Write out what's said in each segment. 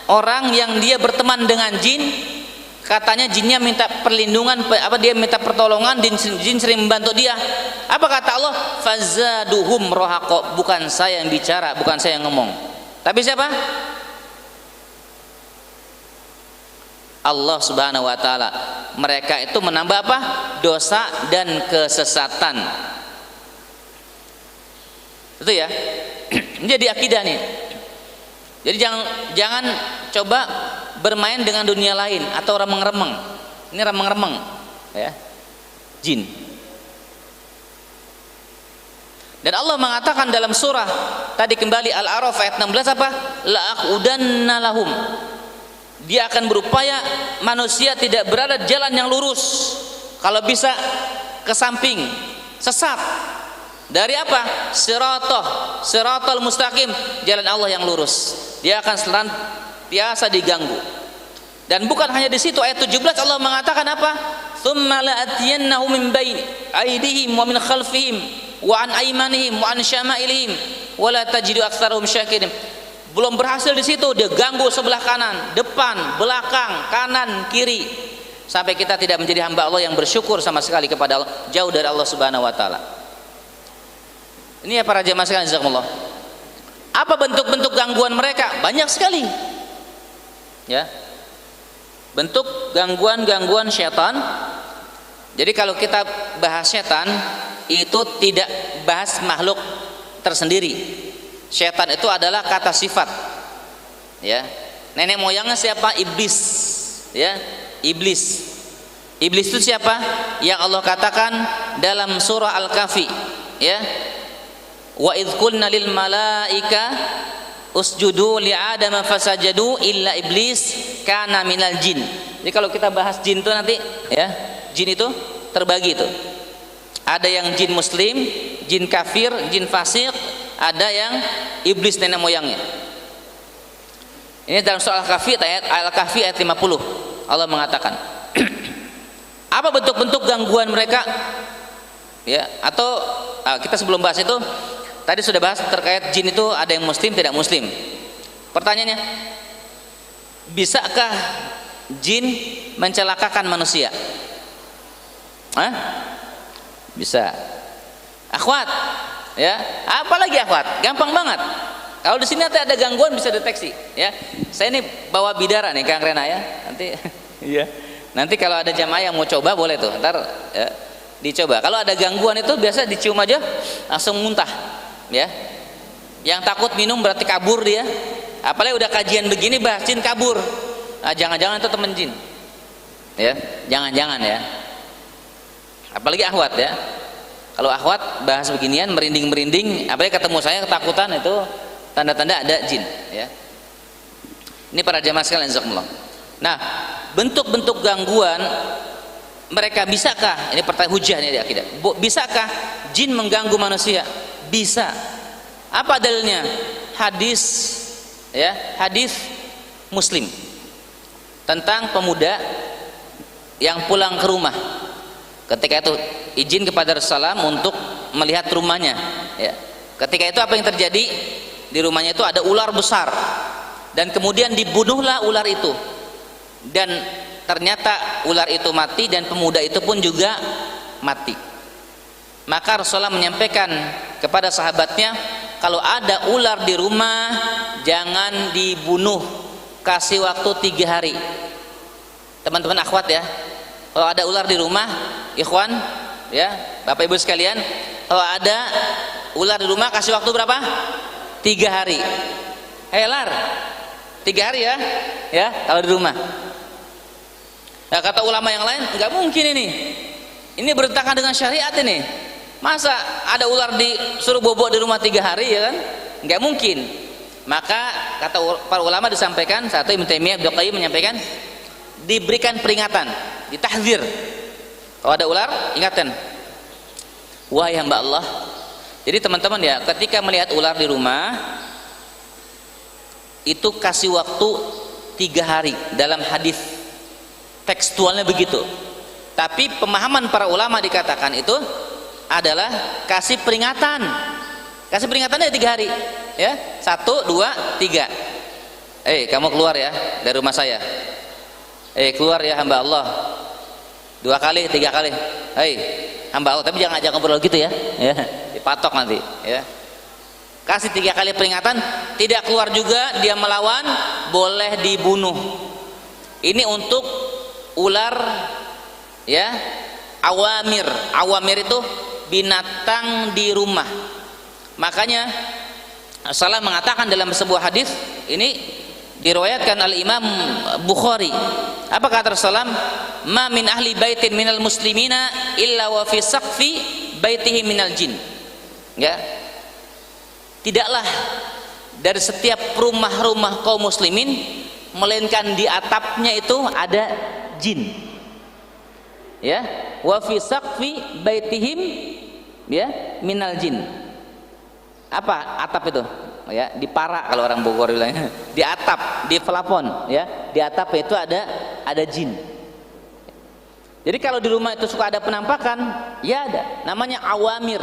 Orang yang dia berteman dengan jin, katanya jinnya minta perlindungan, dia minta pertolongan, jin sering membantu dia. Apa kata Allah? Fazaduhum rohaqo. Bukan saya yang bicara, bukan saya yang ngomong, tapi siapa? Allah Subhanahu wa taala. Mereka itu menambah apa? Dosa dan kesesatan. Itu ya. Ini jadi akidah nih. Jadi jangan coba bermain dengan dunia lain atau remeng-remeng. Ini remeng-remeng, ya. Jin. Dan Allah mengatakan dalam surah tadi kembali Al-A'raf ayat 16 apa? La'aqudanna lahum. Dia akan berupaya manusia tidak berada di jalan yang lurus. Kalau bisa ke samping, sesat. Dari apa? Siratal mustaqim, jalan Allah yang lurus. Dia akan senantiasa diganggu. Dan bukan hanya di situ, ayat 17 Allah mengatakan apa? Tsumma la'atiyannahum min baini aydihim wa min khalfihim wa an aymanihim wa an syama'ilihim wa la tajidu aktsarahum syakirin. Belum berhasil di situ, dia ganggu sebelah kanan, depan, belakang, kanan, kiri, sampai kita tidak menjadi hamba Allah yang bersyukur sama sekali kepada Allah, jauh dari Allah Subhanahu wa taala. Ini ya para jemaah sekalian, jazakumullah. Apa bentuk-bentuk gangguan mereka? Banyak sekali. Ya. Bentuk gangguan-gangguan syaitan. Jadi kalau kita bahas syaitan, itu tidak bahas makhluk tersendiri. Syaitan itu adalah kata sifat. Ya. Nenek moyangnya siapa? Iblis. Ya, iblis. Iblis itu siapa? Yang Allah katakan dalam surah Al-Kahfi, ya. Wa idz qulna lil malaika usjudu li adama fasajadu illa iblis kana minal jin. Jadi kalau kita bahas jin itu nanti, ya, jin itu terbagi itu. Ada yang jin muslim, jin kafir, jin fasik, ada yang iblis nenek moyangnya. Ini dalam surah Al-Kahfi ayat 50 Allah mengatakan. Apa bentuk-bentuk gangguan mereka? Ya, atau kita sebelum bahas itu tadi sudah bahas terkait jin itu ada yang muslim, tidak muslim. Pertanyaannya, bisakah jin mencelakakan manusia? Hah? Bisa. Akhwat, ya, apalagi akhwat, gampang banget. Kalau di sini ada gangguan bisa deteksi, ya. Saya ini bawa bidara nih Kang Rena, ya. Nanti iya. Nanti kalau ada jamaah yang mau coba boleh tuh, ntar ya, dicoba. Kalau ada gangguan itu biasa dicium aja langsung muntah, ya. Yang takut minum berarti kabur dia. Apalagi udah kajian begini bahas jin kabur. Nah, jangan-jangan itu temen jin, ya. Jangan-jangan, ya. Apalagi akhwat, ya. Kalau akhwat bahas beginian merinding-merinding, apalagi ketemu saya ketakutan, itu tanda-tanda ada jin, ya. Ini para jamaah sekalian, jazakumullah. Nah, bentuk-bentuk gangguan mereka, bisakah, ini pertanyaan hujah nih di akidah, bisakah jin mengganggu manusia? Bisa. Apa dalilnya? Hadis, ya, hadis Muslim tentang pemuda yang pulang ke rumah. Ketika itu izin kepada Rasulullah untuk melihat rumahnya, ya. Ketika itu apa yang terjadi? Di rumahnya itu ada ular besar, dan kemudian dibunuhlah ular itu, dan ternyata ular itu mati dan pemuda itu pun juga mati. Maka Rasulullah menyampaikan kepada sahabatnya, kalau ada ular di rumah jangan dibunuh, kasih waktu 3 hari. Teman-teman akhwat, ya, kalau ada ular di rumah, ikhwan, ya, bapak ibu sekalian, kalau ada ular di rumah kasih waktu berapa? 3 hari. Helar 3 hari, ya, ya, kalau di rumah. Nah, kata ulama yang lain, nggak mungkin ini bertentangan dengan syariat ini. Masa ada ular disuruh bobok di rumah 3 hari, ya kan? Nggak mungkin. Maka kata para ulama disampaikan, satu Ibnu Taimiyah, Ibnu Qayyim menyampaikan, diberikan peringatan, ditahdzir. Kalau ada ular, ingatkan, wahai hamba Allah. Jadi teman-teman, ya, ketika melihat ular di rumah itu kasih waktu 3 hari. Dalam hadis tekstualnya begitu. Tapi pemahaman para ulama dikatakan itu adalah kasih peringatan. Kasih peringatannya 3 hari, ya. 1, 2, 3. kamu keluar ya dari rumah saya. Keluar ya hamba Allah. 2 kali, 3 kali. Hamba Allah, tapi jangan ajak ngobrol gitu ya. Dipatok nanti ya. Kasih 3 kali peringatan, tidak keluar juga dia melawan, boleh dibunuh. Ini untuk ular ya, awamir. Awamir itu binatang di rumah. Makanya Rasulullah mengatakan dalam sebuah hadis, ini diriwayatkan oleh Imam Bukhari. Apa kata Rasulullah? Ma min ahli baitin minal muslimina illa wa fi saqfi baitihi minal jin. Ya. Tidaklah dari setiap rumah-rumah kaum muslimin melainkan di atapnya itu ada jin. Ya, wa fi saqfi baitihim ya minal jin. Apa atap itu? Ya, di para kalau orang Bogor bilangnya. Di atap, di plafon ya. Di atap itu ada jin. Jadi kalau di rumah itu suka ada penampakan, ya ada. Namanya awamir.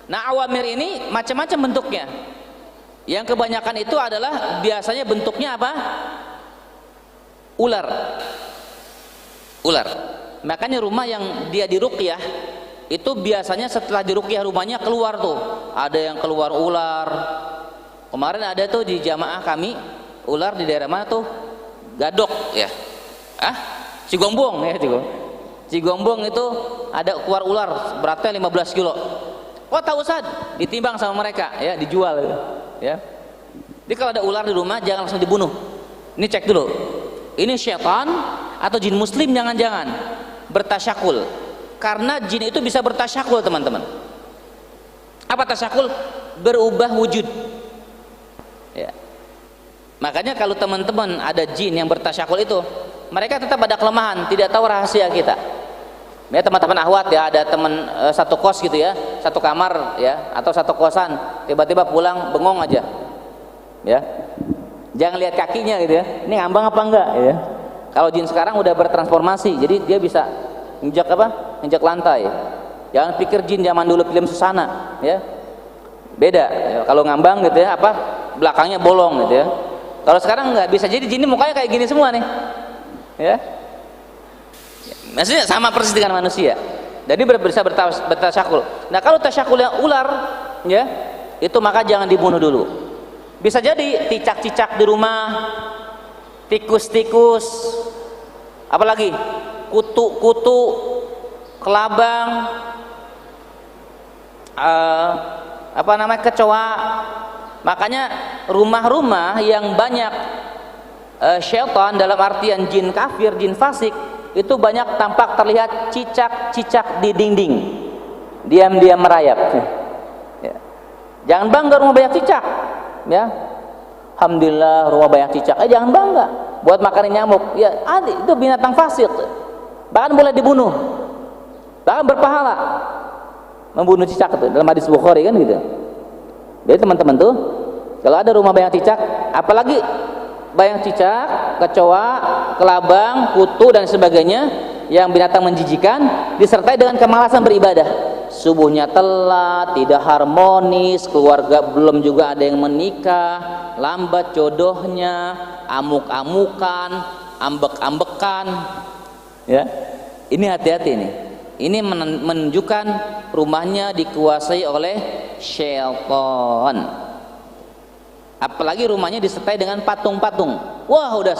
Nah, awamir ini macam-macam bentuknya. Yang kebanyakan itu adalah biasanya bentuknya apa? Ular. Ular. Makanya rumah yang dia diruqyah itu biasanya setelah diruqyah rumahnya keluar tuh. Ada yang keluar ular. Kemarin ada tuh di jamaah kami ular di daerah mana tuh? Gadok ya. Cigombong ya, Cigombong itu ada keluar ular beratnya 15 kilo. Oh tahu Ustaz, ditimbang sama mereka ya, dijual ya. Jadi kalau ada ular di rumah jangan langsung dibunuh. Ini cek dulu. Ini syaitan atau jin muslim, jangan-jangan bertasyakul. Karena jin itu bisa bertasyakul, teman-teman. Apa tasyakul? Berubah wujud. Ya. Makanya kalau teman-teman ada jin yang bertasyakul itu, mereka tetap ada kelemahan, tidak tahu rahasia kita. Ya teman-teman ahwat ya, ada teman satu kos gitu ya, satu kamar ya, atau satu kosan, tiba-tiba pulang bengong aja. Ya. Jangan lihat kakinya gitu ya. Ini ngambang apa enggak ya. Kalau jin sekarang udah bertransformasi, jadi dia bisa injak apa? Injak lantai. Jangan pikir jin zaman dulu film Susana ya. Beda ya. Kalau ngambang gitu ya, apa? Belakangnya bolong gitu ya. Kalau sekarang enggak, bisa jadi jin mukanya kayak gini semua nih. Ya. Maksudnya sama persis dengan manusia. Jadi bisa bertasyakul. Nah, kalau tasyakul yang ular ya, itu maka jangan dibunuh dulu. Bisa jadi cicak-cicak di rumah, tikus-tikus, apalagi kutu-kutu, kelabang, kecoa. Makanya rumah-rumah yang banyak syaitan dalam artian jin kafir, jin fasik, itu banyak tampak terlihat cicak-cicak di dinding, diam-diam merayap. Ya. Jangan bangga rumah banyak cicak, ya. Alhamdulillah rumah banyak cicak. Jangan bangga buat makanin nyamuk. Ya, itu binatang fasik. Bahkan boleh dibunuh, bahkan berpahala membunuh cicak itu dalam hadis Bukhari kan gitu. Jadi teman-teman tuh, kalau ada rumah banyak cicak, apalagi banyak cicak, kecoa, kelabang, kutu dan sebagainya yang binatang menjijikan, disertai dengan kemalasan beribadah. Subuhnya telat, tidak harmonis, keluarga belum juga ada yang menikah, lambat jodohnya, amuk-amukan, ambek-ambekan. Ya. Ini hati-hati nih. Ini menunjukkan rumahnya dikuasai oleh syaitan. Apalagi rumahnya disertai dengan patung-patung. Wah, udah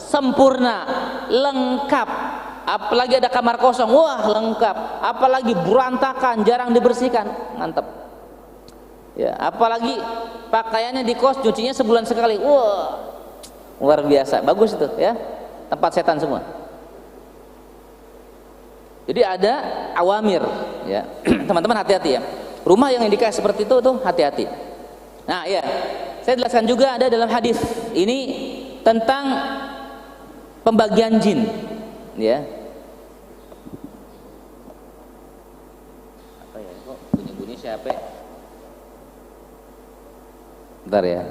sempurna, lengkap. Apalagi ada kamar kosong, wah lengkap. Apalagi berantakan, jarang dibersihkan, mantap. Ya, apalagi pakaiannya di kos cucinya sebulan sekali. Wah, luar biasa, bagus itu ya. Tempat setan semua. Jadi ada awamir ya. Teman-teman hati-hati ya. Rumah yang indikasi seperti itu tuh hati-hati. Nah, ya. Saya jelaskan juga ada dalam hadis ini tentang pembagian jin, ya. Apa ya? Kok bunyi-bunyi siapa? Bentar ya,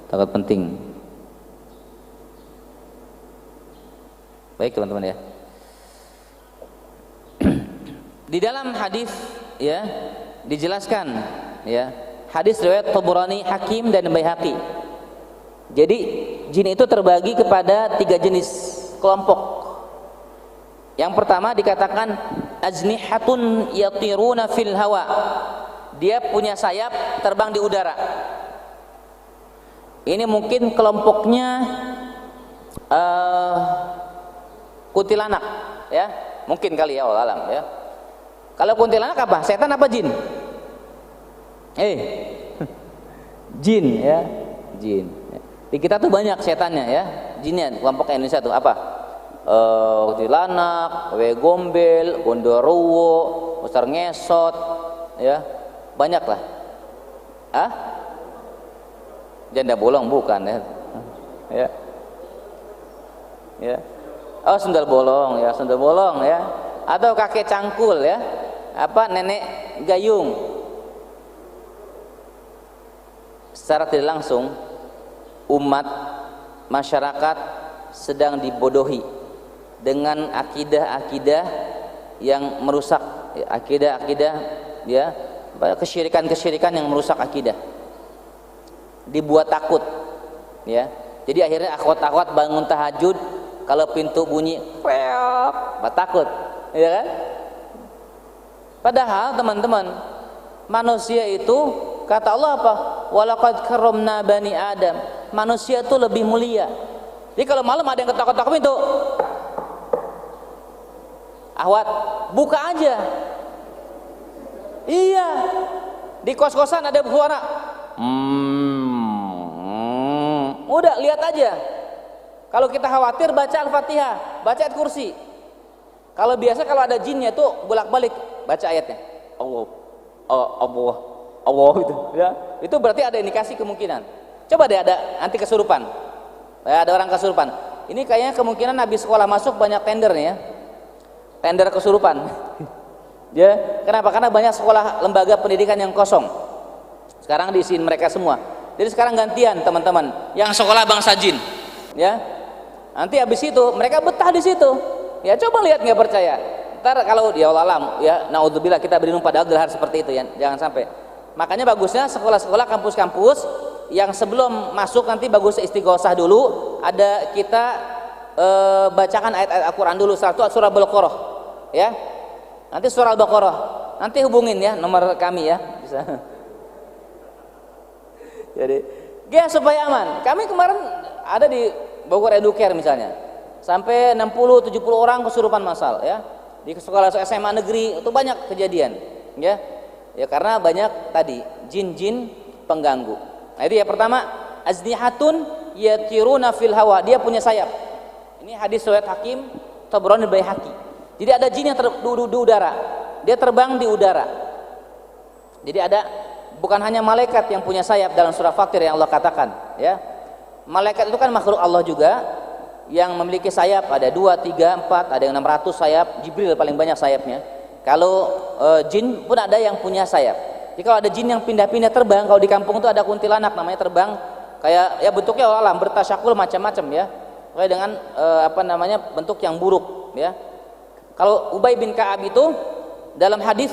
takut penting. Baik teman-teman ya. Di dalam hadis ya dijelaskan ya. Hadis riwayat Tabrani, Hakim dan Baihaqi. Jadi jin itu terbagi kepada 3 jenis kelompok. Yang pertama dikatakan ajnihatun yatiruna fil hawa. Dia punya sayap, terbang di udara. Ini mungkin kelompoknya kuntilanak, ya. Mungkin kali ya, wallahu alam ya. Kalau kuntilanak apa? Setan apa jin? Jin ya, jin. Di kita tuh banyak setannya ya, jinnya. Kelompok Indonesia tuh apa? Kuntilanak, wewe gombel, gondoruwo, besar ngesot, ya banyak lah. Janda bolong bukan ya? Ya. Oh sundal bolong ya, sundal bolong ya. Atau kakek cangkul ya, apa nenek gayung. Secara tidak langsung umat masyarakat sedang dibodohi dengan akidah-akidah yang merusak, akidah-akidah ya, kesyirikan-kesyirikan yang merusak akidah. Dibuat takut ya. Jadi akhirnya akhwat-akhwat bangun tahajud kalau pintu bunyi takut, ya kan? Padahal teman-teman, manusia itu kata Allah apa? Walaqad karramna bani Adam. Manusia itu lebih mulia. Jadi kalau malam ada yang ketok-ketok pintu, ahwat, buka aja. Iya. Di kos-kosan ada suara. Udah lihat aja. Kalau kita khawatir baca Al-Fatihah, baca ayat kursi. Kalau biasa kalau ada jinnya tuh bolak-balik baca ayatnya. Allah itu ya. Itu berarti ada indikasi kemungkinan. Coba deh ada anti kesurupan. Ya, ada orang kesurupan. Ini kayaknya kemungkinan habis sekolah masuk banyak tender nih ya. Tender kesurupan. Ya, kenapa? Karena banyak sekolah lembaga pendidikan yang kosong. Sekarang diisiin mereka semua. Jadi sekarang gantian teman-teman yang sekolah bangsa jin. Ya. Nanti habis itu mereka betah di situ. Ya coba lihat, nggak percaya. Ntar kalau ya Allah alam ya, naudzubillah kita berlindung pada gelar seperti itu ya, jangan sampai. Makanya bagusnya sekolah-sekolah, kampus-kampus yang sebelum masuk nanti bagus istighosah dulu. Ada kita bacakan ayat-ayat Al-Quran dulu. Satu surah Al-Baqarah ya. Nanti surah Al-Baqarah. Nanti hubungin ya nomor kami ya. Bisa. Jadi ya supaya aman. Kami kemarin ada di Bogor Educare misalnya, sampai 60-70 orang kesurupan massal ya. Di sekolah SMA negeri itu banyak kejadian ya. Ya karena banyak tadi jin-jin pengganggu. Nah itu ya, pertama aznihatun yatiruna fil hawa, dia punya sayap. Ini hadis riwayat Hakim, Tabrani, Baihaqi. Jadi ada jin yang di udara, dia terbang di udara. Jadi ada, bukan hanya malaikat yang punya sayap dalam surah Fatir yang Allah katakan ya. Malaikat itu kan makhluk Allah juga yang memiliki sayap, ada 2, 3, 4, ada yang 600 sayap. Jibril paling banyak sayapnya. Kalau jin pun ada yang punya sayap. Jadi kalau ada jin yang pindah-pindah terbang, kalau di kampung itu ada kuntilanak namanya terbang, kayak ya bentuknya alam bertasyakul macam-macam ya. Kayak dengan bentuk yang buruk ya. Kalau Ubay bin Ka'ab itu dalam hadis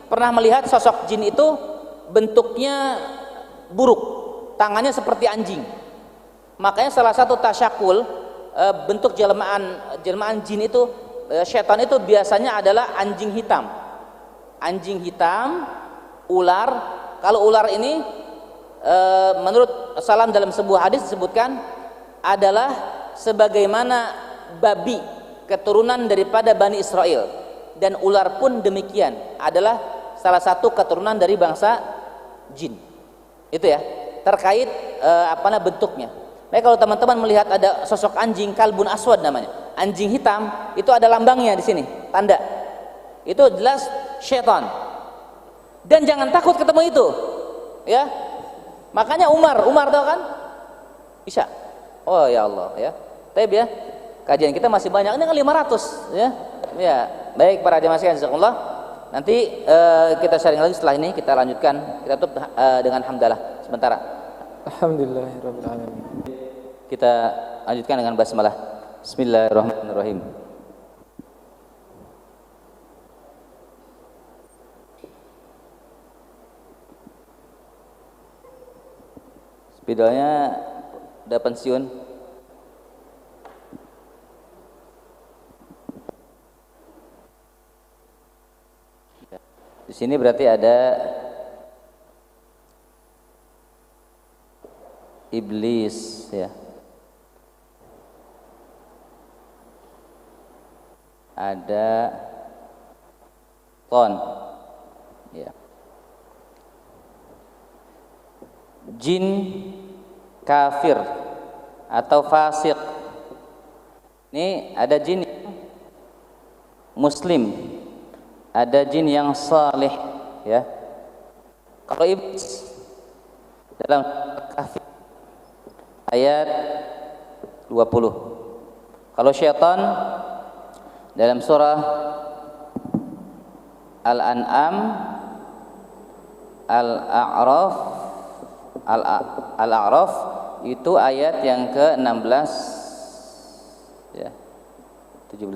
pernah melihat sosok jin itu bentuknya buruk, tangannya seperti anjing. Makanya salah satu tasyakul, bentuk jelmaan jin itu, setan itu biasanya adalah anjing hitam. Anjing hitam, ular. Kalau ular ini menurut Salam dalam sebuah hadis disebutkan adalah sebagaimana babi, keturunan daripada Bani Israel, dan ular pun demikian, adalah salah satu keturunan dari bangsa jin. Itu ya, terkait bentuknya. Baik, kalau teman-teman melihat ada sosok anjing, kalbun aswad namanya, anjing hitam, itu ada lambangnya di sini, tanda. Itu jelas syaitan. Dan jangan takut ketemu itu. Ya. Makanya Umar tahu kan? Bisa. Oh ya Allah ya. Tapi ya, kajian kita masih banyak, ini kan 500 ya. Ya, baik para jemaah sekalian, jazakallah. Nanti kita sharing lagi setelah ini, kita lanjutkan. Kita tutup dengan hamdalah sementara. Alhamdulillahirabbil alamin. Kita lanjutkan dengan basmalah. Bismillahirrahmanirrahim. Spidolnya udah pensiun. Di sini berarti ada iblis ya. Ada ton ya. Jin kafir atau fasik. Ini ada jin muslim, ada jin yang saleh ya. Kalau iblis dalam kafir ayat 20. Kalau syaitan dalam surah Al-An'am, Al-A'raf itu ayat yang ke-16 ya. 17.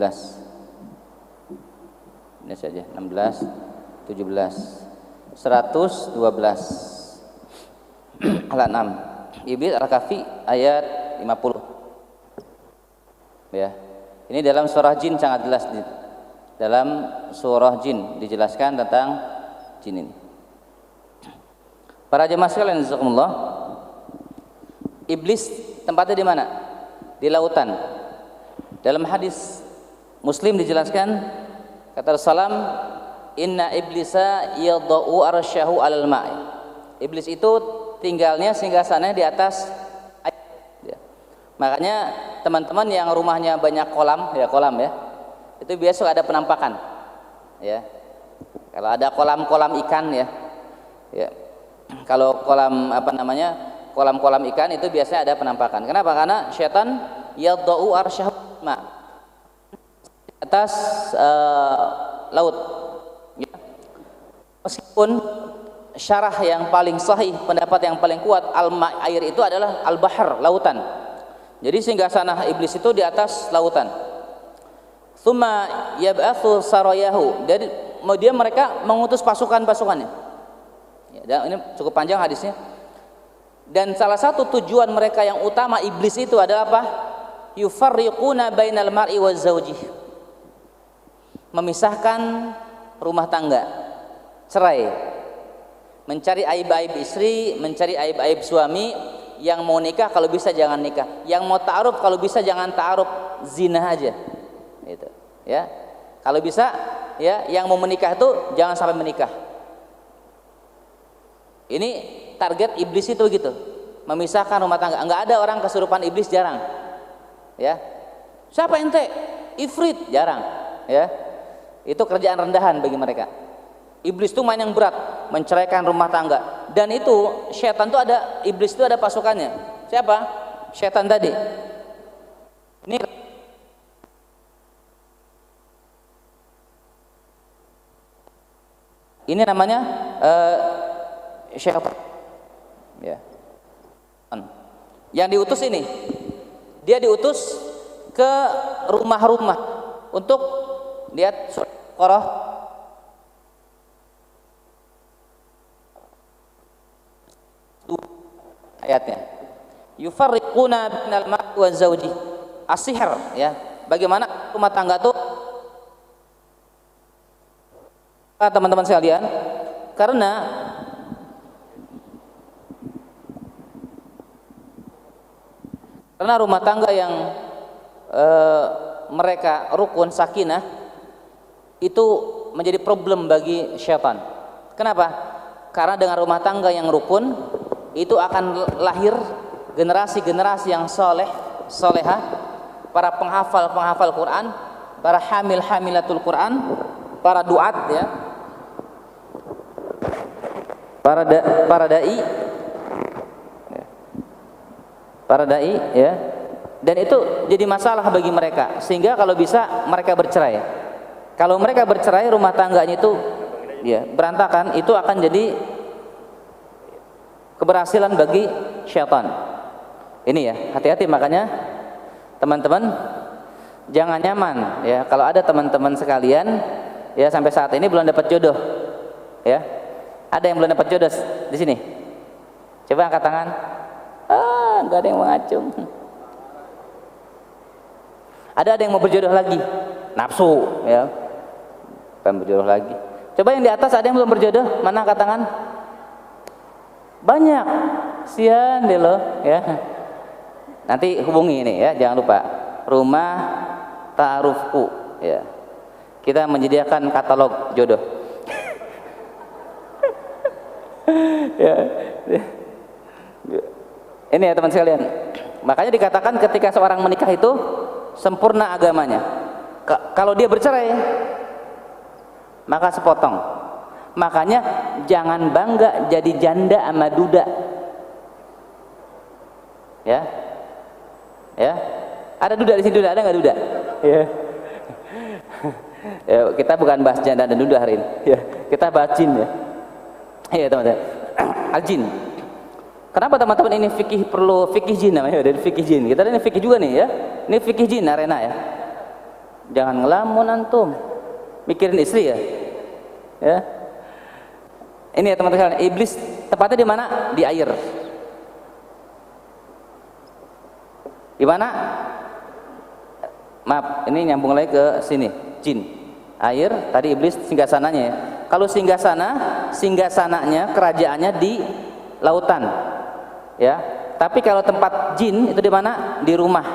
Ini saja 16, 17, 112. Al-An'am, Iblis Al-Kahfi ayat 50. Ya. Ini dalam surah jin sangat jelas, dalam surah jin dijelaskan tentang jin ini. Para jemaah sekalian jazakumullah, iblis tempatnya di mana? Di lautan. Dalam hadis Muslim dijelaskan, kata Rasulullah, inna iblisa yadau arsyahu alal ma'i. Iblis itu tinggalnya singgasananya di atas air. Ya. Makanya teman-teman yang rumahnya banyak kolam ya, itu biasa ada penampakan. Ya. Kalau ada kolam-kolam ikan ya. Kalau kolam-kolam ikan itu biasanya ada penampakan. Kenapa? Karena syaitan yadau arsyahu ma, atas laut ya. Meskipun syarah yang paling sahih, pendapat yang paling kuat, air itu adalah al-bahr, lautan. Jadi singgasana iblis itu di atas lautan. Tsumma yab'atsu sarayahu. Jadi kemudian mereka mengutus pasukan-pasukannya. Ya, dan ini cukup panjang hadisnya. Dan salah satu tujuan mereka yang utama iblis itu adalah apa? Yufarriquna bainal mar'i wa zawjih. Memisahkan rumah tangga, cerai, mencari aib-aib istri, mencari aib-aib suami. Yang mau nikah kalau bisa jangan nikah, yang mau ta'aruf kalau bisa jangan ta'aruf, zina aja gitu ya. Kalau bisa ya, yang mau menikah itu jangan sampai menikah. Ini target iblis itu gitu, memisahkan rumah tangga. Enggak ada orang kesurupan iblis, jarang ya. Siapa ente? Ifrit, jarang ya. Itu kerjaan rendahan bagi mereka. Iblis itu main yang berat, menceraikan rumah tangga. Dan itu syaitan itu ada, iblis itu ada pasukannya. Siapa? Syaitan tadi. Ini namanya syaitan. Ya. Yang diutus ini, dia diutus ke rumah-rumah untuk lihat surah ayatnya. Yufarriquna bainal mar'i wa zawji. As-sihr ya. Bagaimana rumah tangga itu teman-teman sekalian? Karena rumah tangga yang mereka rukun sakinah itu menjadi problem bagi syaitan. Kenapa? Karena dengan rumah tangga yang rukun itu akan lahir generasi-generasi yang soleh, solehah, para penghafal Quran, para hamilatul Quran, para duat ya, para dai ya. Dan itu jadi masalah bagi mereka, sehingga kalau bisa mereka bercerai. Kalau mereka bercerai, rumah tangganya itu ya berantakan, itu akan jadi keberhasilan bagi syaitan. Ini ya, hati-hati. Makanya teman-teman jangan nyaman ya kalau ada teman-teman sekalian ya sampai saat ini belum dapat jodoh ya. Ada yang belum dapat jodoh di sini? Coba angkat tangan. nggak ada yang mengacung. Ada yang mau berjodoh lagi, nafsu, ya, pengen berjodoh lagi. Coba yang di atas ada yang belum berjodoh, mana angkat tangan? Banyak, sian deh lo, ya. Nanti hubungi ini ya, jangan lupa. Rumah Ta'arufku, ya. Kita menyediakan katalog jodoh. Ya. Ini ya teman sekalian. Makanya dikatakan ketika seorang menikah itu sempurna agamanya. Kalau dia bercerai, maka sepotong. Makanya jangan bangga jadi janda sama duda. Ya. Ya. Ada duda di sini, duda ada nggak duda? Ya. Ya, kita bukan bahas janda dan duda hari ini. Ya. Kita bahas jin ya. Iya teman-teman. Al-jin. Kenapa teman-teman ini fikih perlu fikih jin namanya? Dari fikih jin. Kita ini fikih juga nih ya. Ini fikih jin arena ya. Jangan ngelamun antum. Mikirin istri ya. Ya. Ini ya teman-teman, iblis tepatnya di mana? Di air. Di mana? Maaf, ini nyambung lagi ke sini. Jin. Air, tadi iblis singgasananya ya. Kalau singgasananya kerajaannya di lautan. Ya. Tapi kalau tempat jin itu di mana? Di rumah.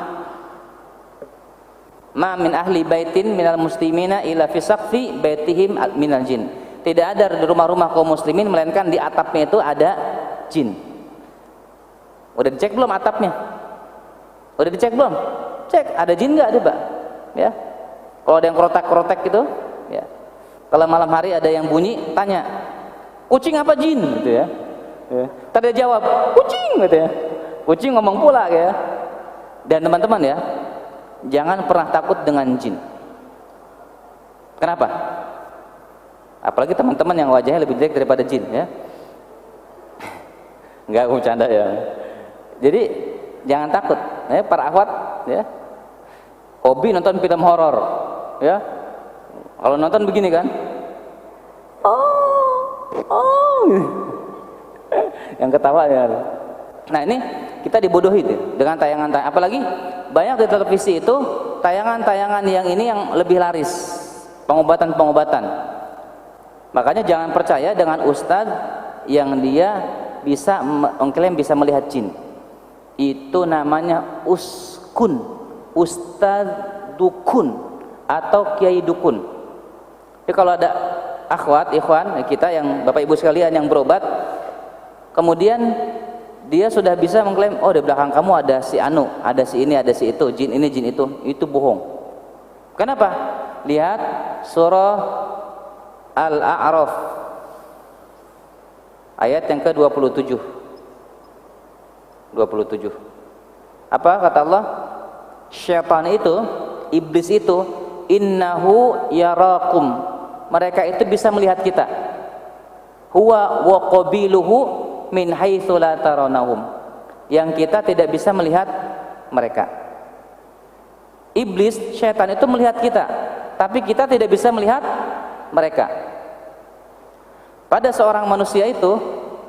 Ma min ahli baitin minal muslimina ila fi saqfi baitihim minal jin. Tidak ada di rumah-rumah kaum muslimin melainkan di atapnya itu ada jin. Udah dicek belum atapnya? Udah dicek belum? Cek, ada jin enggak ada, Pak? Ya. Kalau ada yang kerotak-kerotak gitu, ya. Kalau malam hari ada yang bunyi, tanya, "Kucing apa jin?" gitu ya. Ya. Tadi dia jawab, "Kucing," gitu ya. Kucing ngomong pula ya. Dan teman-teman ya, jangan pernah takut dengan jin. Kenapa? Apalagi teman-teman yang wajahnya lebih jelek daripada jin ya. Enggak, bercanda ya. Jadi jangan takut ya, para akhwat ya. Hobi nonton film horor ya. Kalau nonton begini kan, oh yang ketawa ya. Nah ini kita dibodohi tuh dengan tayangan-tayangan. Apalagi banyak di televisi itu tayangan-tayangan yang ini yang lebih laris, pengobatan-pengobatan. Makanya jangan percaya dengan ustadz yang dia bisa mengklaim bisa melihat jin. Itu namanya uskun, ustadz dukun atau kiai dukun. Jadi kalau ada akhwat, ikhwan kita yang bapak ibu sekalian yang berobat, kemudian dia sudah bisa mengklaim, oh di belakang kamu ada si anu, ada si ini, ada si itu, jin ini, jin itu bohong. Kenapa? Lihat surah Al-A'raf ayat yang ke-27. 27. Apa kata Allah? Syaitan itu, iblis itu, innahu yarakum. Mereka itu bisa melihat kita. Huwa wa qabiluhu min haitsu la tarawnahum. Yang kita tidak bisa melihat mereka. Iblis, syaitan itu melihat kita, tapi kita tidak bisa melihat mereka. Pada seorang manusia itu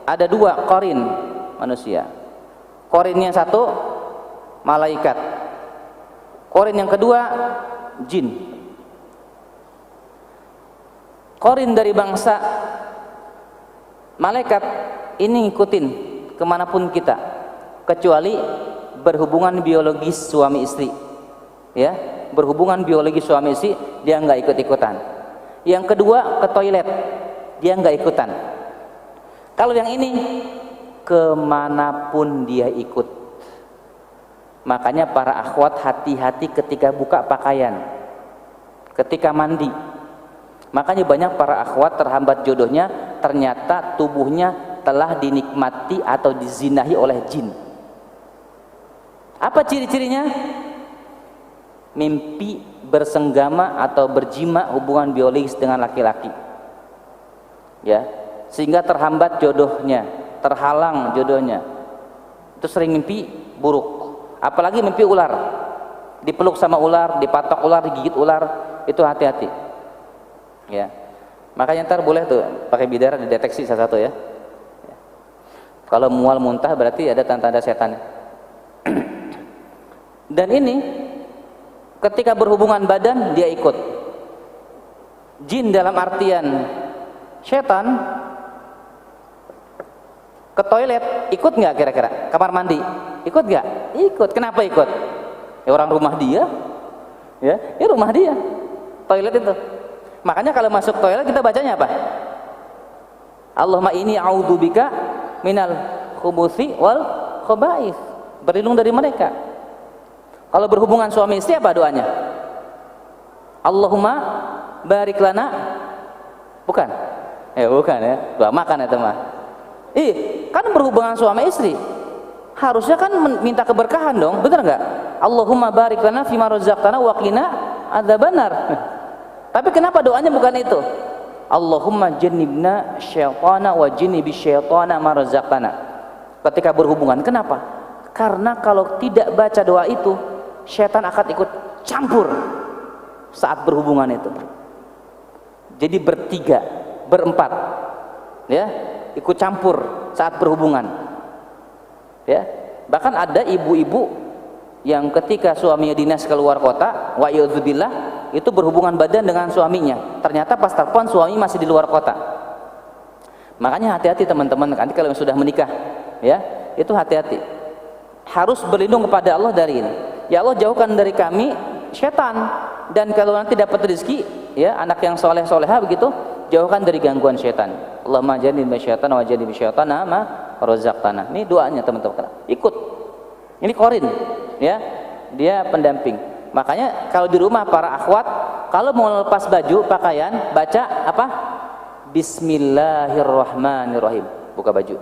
ada dua qarin manusia. Qarin yang satu malaikat. Qarin yang kedua jin. Qarin dari bangsa malaikat ini ngikutin kemanapun kita, kecuali berhubungan biologis suami istri. Ya, berhubungan biologis suami istri dia nggak ikut-ikutan. Yang kedua ke toilet dia nggak ikutan. Kalau yang ini kemanapun dia ikut. Makanya para akhwat hati-hati ketika buka pakaian, ketika mandi. Makanya banyak para akhwat terhambat jodohnya, ternyata tubuhnya telah dinikmati atau dizinahi oleh jin. Apa ciri-cirinya? Mimpi bersenggama atau berjima hubungan biologis dengan laki-laki. Ya, sehingga terhambat jodohnya, terhalang jodohnya. Itu sering mimpi buruk. Apalagi mimpi ular. Dipeluk sama ular, dipatok ular, digigit ular, itu hati-hati. Ya, makanya ntar boleh tuh pakai bidara dideteksi salah satu ya. Kalau mual muntah berarti ada tanda-tanda setan. Dan ini ketika berhubungan badan dia ikut. Jin dalam artian setan ke toilet ikut nggak kira-kira? Kamar mandi ikut nggak? Ikut. Kenapa ikut? Ya orang rumah dia, ya rumah dia. Toilet itu. Makanya kalau masuk toilet kita bacanya apa? Allahumma inni a'udzubika minal khubuthi wal khaba'ith. Berlindung dari mereka. Kalau berhubungan suami istri apa doanya? Allahumma barik lana. Bukan? Bukan ya. Doa makan itu mah. Kan berhubungan suami istri. Harusnya kan minta keberkahan dong, benar nggak? Allahumma barik lana fima razaqtana wa qina adzabannar. Tapi kenapa doanya bukan itu? Allahumma jannibna syaitana wa jannibi syaitana ma razaqtana. Ketika berhubungan, kenapa? Karena kalau tidak baca doa itu, syaitan akan ikut campur saat berhubungan itu. Jadi bertiga, berempat, ya, ikut campur saat berhubungan. Ya, bahkan ada ibu-ibu yang ketika suaminya dinas keluar kota, wa ya'udzubillah, itu berhubungan badan dengan suaminya. Ternyata pas telepon suami masih di luar kota. Makanya hati-hati teman-teman, nanti kalau sudah menikah, ya, itu hati-hati. Harus berlindung kepada Allah dari ini. Ya Allah, jauhkan dari kami setan, dan kalau nanti dapat rezeki, ya, anak yang soleh-soleha begitu, jauhkan dari gangguan setan. Allahumma jannibna syaitana wa jannib syaitana ma razaqtana. Ini doanya teman-teman. Ikut. Ini Qorin, ya. Dia pendamping. Makanya kalau di rumah para akhwat, kalau mau lepas baju pakaian, baca apa? Bismillahirrahmanirrahim. Buka baju.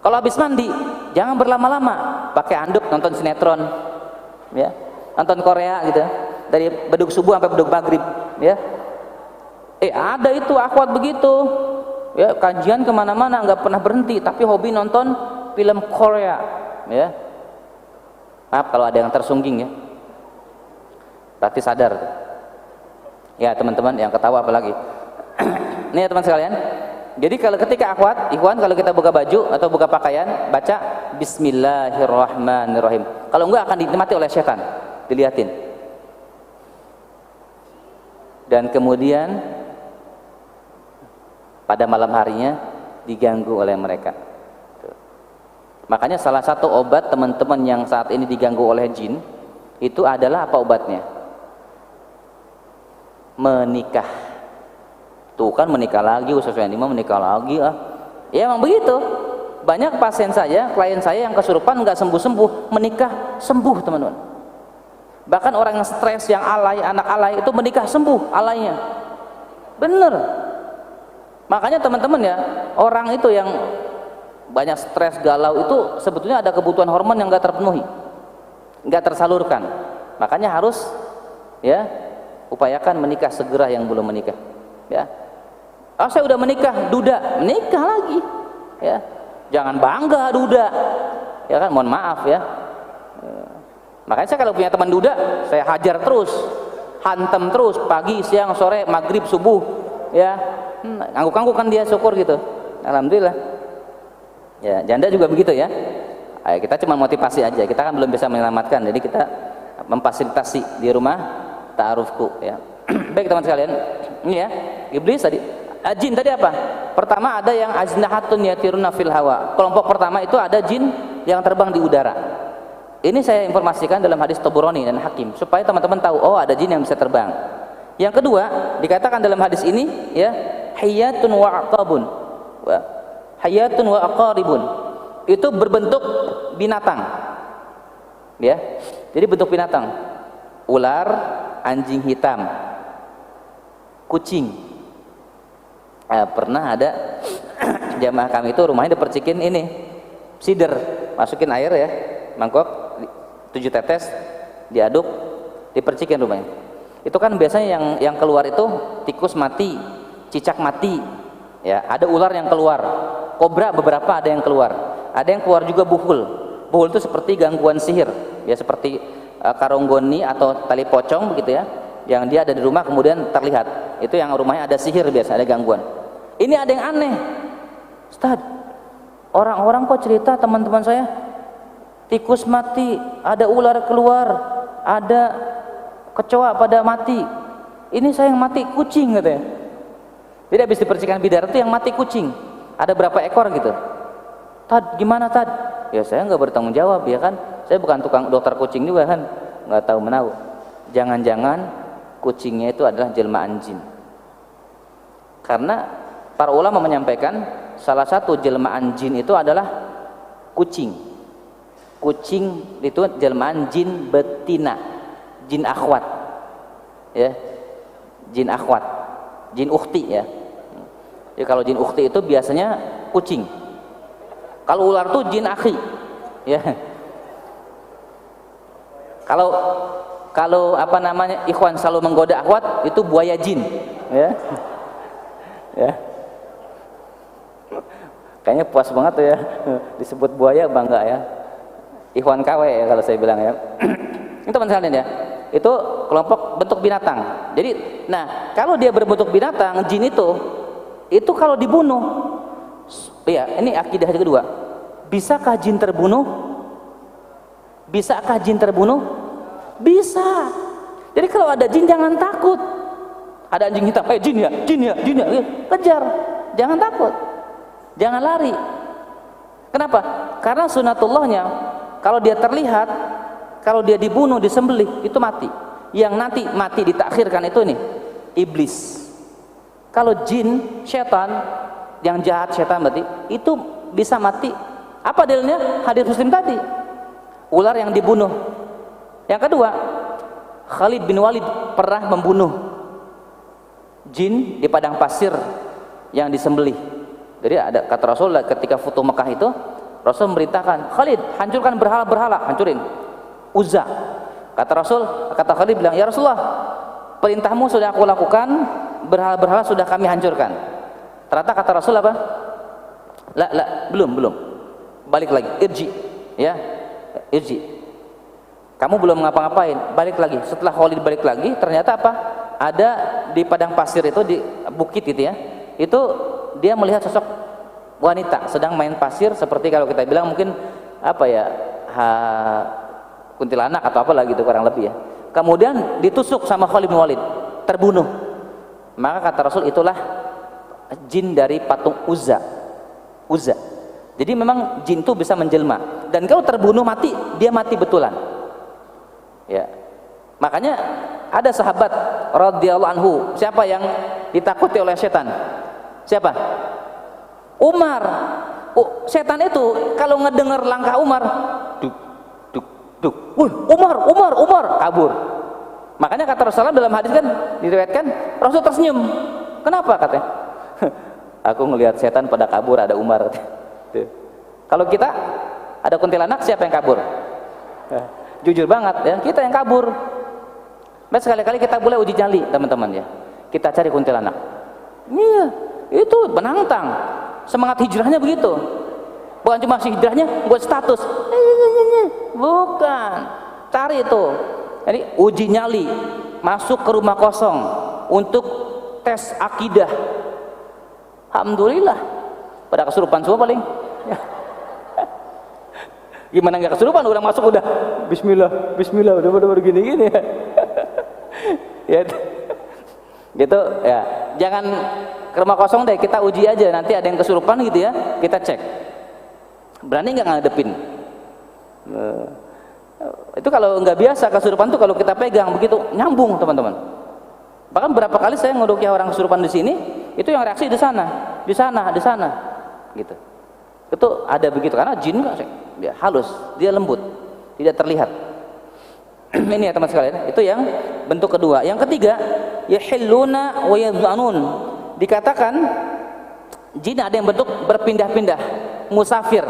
Kalau habis mandi, jangan berlama-lama. Pakai anduk nonton sinetron, ya. Nonton Korea gitu. Dari beduk subuh sampai beduk maghrib, ya. Ada itu akhwat begitu, ya, kajian kemana-mana nggak pernah berhenti, tapi hobi nonton film Korea, ya. Maaf kalau ada yang tersungging, ya. Berarti sadar, ya teman-teman yang ketawa apalagi. Ini ya teman sekalian. Jadi kalau ketika akhwat, ikhwan, kalau kita buka baju atau buka pakaian, baca Bismillahirrahmanirrahim. Kalau enggak akan dinikmati oleh setan, dilihatin. Dan kemudian pada malam harinya diganggu oleh mereka. Makanya salah satu obat teman-teman yang saat ini diganggu oleh jin itu adalah apa obatnya? Menikah. Tuh kan menikah lagi, Ustaz Wendy mah menikah lagi ah. Ya emang begitu. Banyak pasien saya, klien saya yang kesurupan nggak sembuh-sembuh, menikah sembuh teman-teman. Bahkan orang yang stres, yang alay, anak alay itu menikah sembuh alaynya. Bener. Makanya teman-teman ya, orang itu yang banyak stres, galau itu sebetulnya ada kebutuhan hormon yang nggak terpenuhi, nggak tersalurkan. Makanya harus, ya, upayakan menikah segera yang belum menikah. Ya, saya udah menikah, duda, menikah lagi. Ya, jangan bangga duda. Ya kan, mohon maaf ya. Makanya saya kalau punya teman duda, saya hajar terus, hantem terus, pagi, siang, sore, maghrib, subuh, ya. Ngangguk-ngangguk kan dia, syukur gitu. Alhamdulillah. Ya, janda juga begitu ya. Ayo, kita cuma motivasi aja. Kita kan belum bisa menyelamatkan, jadi kita memfasilitasi di rumah ta'arufku ya. Baik teman sekalian, ini ya, iblis tadi. Jin tadi apa? Pertama ada yang ajnahatun yatiruna fil hawa. Kelompok pertama itu ada jin yang terbang di udara. Ini saya informasikan dalam hadis Tabrani dan Hakim supaya teman-teman tahu, oh ada jin yang bisa terbang. Yang kedua, dikatakan dalam hadis ini ya, hayatun wa aqabun. Hayatun wa aqaribun. Itu berbentuk binatang. Ya. Jadi bentuk binatang. Ular, anjing hitam, kucing. Pernah ada jamaah kami itu rumahnya dipercikin ini sider, masukin air ya, mangkok 7 tetes, diaduk, dipercikin rumahnya. Itu kan biasanya yang keluar itu tikus mati, cicak mati, ya. Ada ular yang keluar, kobra beberapa ada yang keluar, ada yang keluar juga buhul. Buhul itu seperti gangguan sihir, ya seperti karonggoni atau tali pocong begitu ya, yang dia ada di rumah kemudian terlihat. Itu yang rumahnya ada sihir biasa, ada gangguan. Ini ada yang aneh, Ustaz. Orang-orang kok cerita teman-teman saya tikus mati, ada ular keluar, ada kecoa pada mati. Ini saya yang mati kucing katanya. Jadi habis dipercikan bidara itu yang mati kucing. Ada berapa ekor gitu. Tad, gimana Tad? Ya saya nggak bertanggung jawab ya kan. Saya bukan tukang dokter kucing juga kan. Nggak tahu menahu. Jangan-jangan kucingnya itu adalah jelmaan jin. Karena para ulama menyampaikan salah satu jelmaan jin itu adalah kucing. Kucing itu jelmaan jin betina, jin akhwat, ya, jin akhwat, jin ukhti ya. Jadi kalau jin ukhti itu biasanya kucing. Kalau ular tuh jin akhi, ya. Kalau apa namanya ikhwan selalu menggoda akhwat itu buaya jin, ya. Ya. Kayaknya puas banget tuh ya disebut buaya, bangga ya. Ikhwan KW ya kalau saya bilang ya. Itu teman sekalian ya. Itu kelompok bentuk binatang. Jadi, nah kalau dia berbentuk binatang, jin itu kalau dibunuh, ya ini akidah kedua. Bisakah jin terbunuh? Bisakah jin terbunuh? Bisa. Jadi kalau ada jin jangan takut. Ada anjing hitam, jin ya, kejar, jangan takut, jangan lari. Kenapa? Karena sunatullahnya, kalau dia terlihat, kalau dia dibunuh, disembelih, itu mati. Yang nanti mati ditakhirkan itu nih, iblis. Kalau jin, setan, yang jahat setan berarti, itu bisa mati. Apa dalilnya? Hadis Muslim tadi, ular yang dibunuh. Yang kedua, Khalid bin Walid pernah membunuh jin di padang pasir yang disembelih. Jadi ada kata Rasul ketika Futuh Mekah itu, Rasul memerintahkan Khalid hancurkan berhala-berhala, hancurin Uzza. Kata Khalid bilang, ya Rasulullah, perintahmu sudah aku lakukan, berhala-berhala sudah kami hancurkan. Ternyata kata Rasul apa? Belum. Balik lagi, irji, ya, irji. Kamu belum ngapa-ngapain, balik lagi. Setelah Khalid balik lagi, ternyata apa? Ada di padang pasir itu, di bukit gitu ya, itu dia melihat sosok wanita sedang main pasir, seperti kalau kita bilang mungkin apa ya, kuntilanak atau apalah gitu kurang lebih ya. Kemudian ditusuk sama Khalid bin Walid, terbunuh. Maka kata Rasul, itulah jin dari patung Uzza. Jadi memang jin itu bisa menjelma, dan kalau terbunuh mati, dia mati betulan ya. Makanya ada sahabat radhiyallahu anhu, siapa yang ditakuti oleh setan? Siapa? Umar. Setan itu kalau ngedengar langkah Umar, duk, Umar, kabur. Makanya kata Rasulullah dalam hadis kan diriwayatkan, Rasul tersenyum. Kenapa katanya? Aku ngelihat setan pada kabur, ada Umar. Kalau kita ada kuntilanak, siapa yang kabur? Jujur banget ya, kita yang kabur. Mas sekali-kali kita boleh uji nyali teman-teman ya. Kita cari kuntilanak. Iya, itu menantang. Semangat hijrahnya begitu. Bukan cuma hijrahnya buat status. Bukan. Cari itu. Jadi uji nyali, masuk ke rumah kosong untuk tes akidah. Alhamdulillah. Pada kesurupan semua paling. Gimana nggak kesurupan, udah masuk udah bismillah udah gini ya gitu ya. Jangan ke rumah kosong deh, kita uji aja, nanti ada yang kesurupan gitu ya, kita cek berani nggak ngadepin. Itu kalau nggak biasa kesurupan tuh, kalau kita pegang begitu nyambung teman-teman. Bahkan berapa kali saya ngerukyah orang kesurupan di sini, itu yang reaksi di sana gitu. Itu ada begitu, karena jin dia halus, dia lembut, tidak terlihat. Ini ya teman sekalian, itu yang bentuk kedua. Yang ketiga, yahilluna wa yadhanun. Dikatakan jin ada yang bentuk berpindah-pindah, musafir.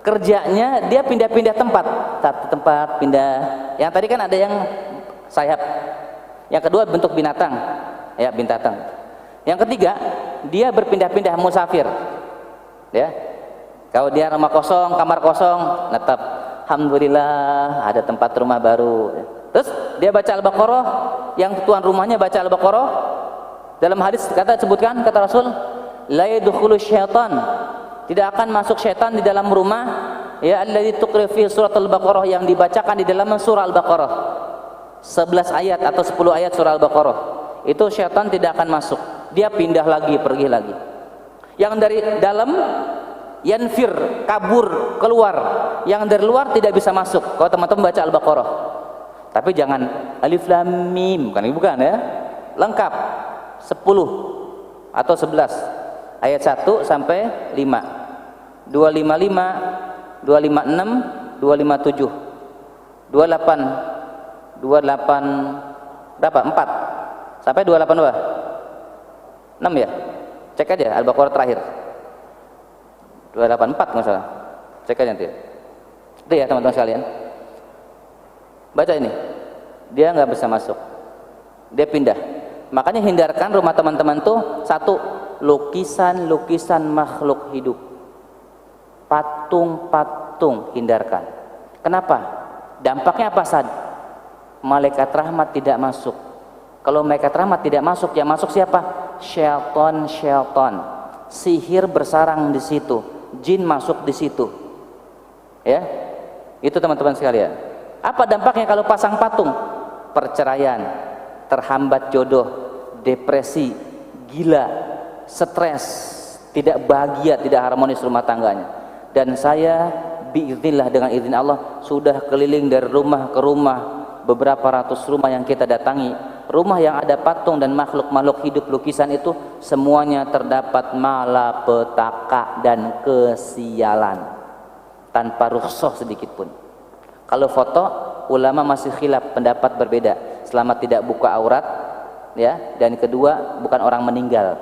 Kerjanya dia pindah-pindah tempat, satu tempat pindah. Yang tadi kan ada yang sayap. Yang kedua bentuk binatang, ya binatang. Yang ketiga, dia berpindah-pindah, musafir. Ya. Kalau dia rumah kosong, kamar kosong, netap, alhamdulillah ada tempat rumah baru. Terus dia baca Al-Baqarah, yang tuan rumahnya baca Al-Baqarah. Dalam hadis kata Rasul, la yadkhulu syaitan, tidak akan masuk syaitan di dalam rumah ya alladzi tuqra fi surat al-Baqarah, yang dibacakan di dalam surah Al-Baqarah 11 ayat atau 10 ayat surah Al-Baqarah, itu syaitan tidak akan masuk, dia pindah lagi, pergi lagi. Yang dari dalam yanfir, kabur, keluar. Yang dari luar tidak bisa masuk kalau teman-teman baca Al-Baqarah. Tapi jangan alif lam mim, bukan ya, lengkap 10 atau 11 ayat 1 sampai 5, 255, 256, 257, 28 berapa? 4 sampai 28 berapa? 6 ya? Cek aja Al-Baqarah terakhir 284 nggak salah, cek aja nanti. Itu ya teman-teman sekalian, baca ini, dia nggak bisa masuk, dia pindah. Makanya hindarkan rumah teman-teman tuh, satu, lukisan-lukisan makhluk hidup, patung-patung hindarkan. Kenapa? Dampaknya apa, Sad? Malaikat rahmat tidak masuk. Kalau malaikat rahmat tidak masuk, yang masuk siapa? Syaitan. Sihir bersarang di situ, jin masuk di situ. Ya, itu teman-teman sekalian. Apa dampaknya kalau pasang patung? Perceraian, terhambat jodoh, depresi, gila, stres, tidak bahagia, tidak harmonis rumah tangganya. Dan saya biiznillah, dengan izin Allah, sudah keliling dari rumah ke rumah, beberapa ratus rumah yang kita datangi. Rumah yang ada patung dan makhluk-makhluk hidup lukisan itu semuanya terdapat malapetaka dan kesialan tanpa rukhsah sedikit pun. Kalau foto, ulama masih khilaf, pendapat berbeda, selama tidak buka aurat, ya, dan kedua bukan orang meninggal.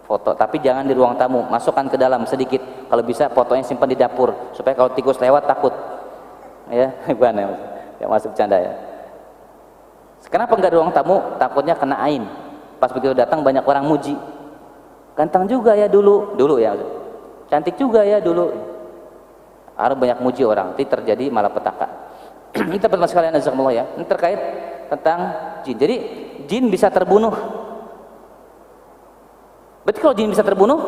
Foto, tapi jangan di ruang tamu, masukkan ke dalam sedikit. Kalau bisa fotonya simpan di dapur supaya kalau tikus lewat takut. Ya, bukan ya, masuk bercanda ya. Kenapa enggak di ruang tamu? Takutnya kena ain. Pas begitu datang banyak orang muji. Ganteng juga ya dulu ya. Cantik juga ya dulu. Harus banyak muji orang, nanti terjadi malapetaka. Kita teman sekalian jazakumullah ya. Ini terkait tentang jin. Jadi jin bisa terbunuh. Berarti kalau jin bisa terbunuh,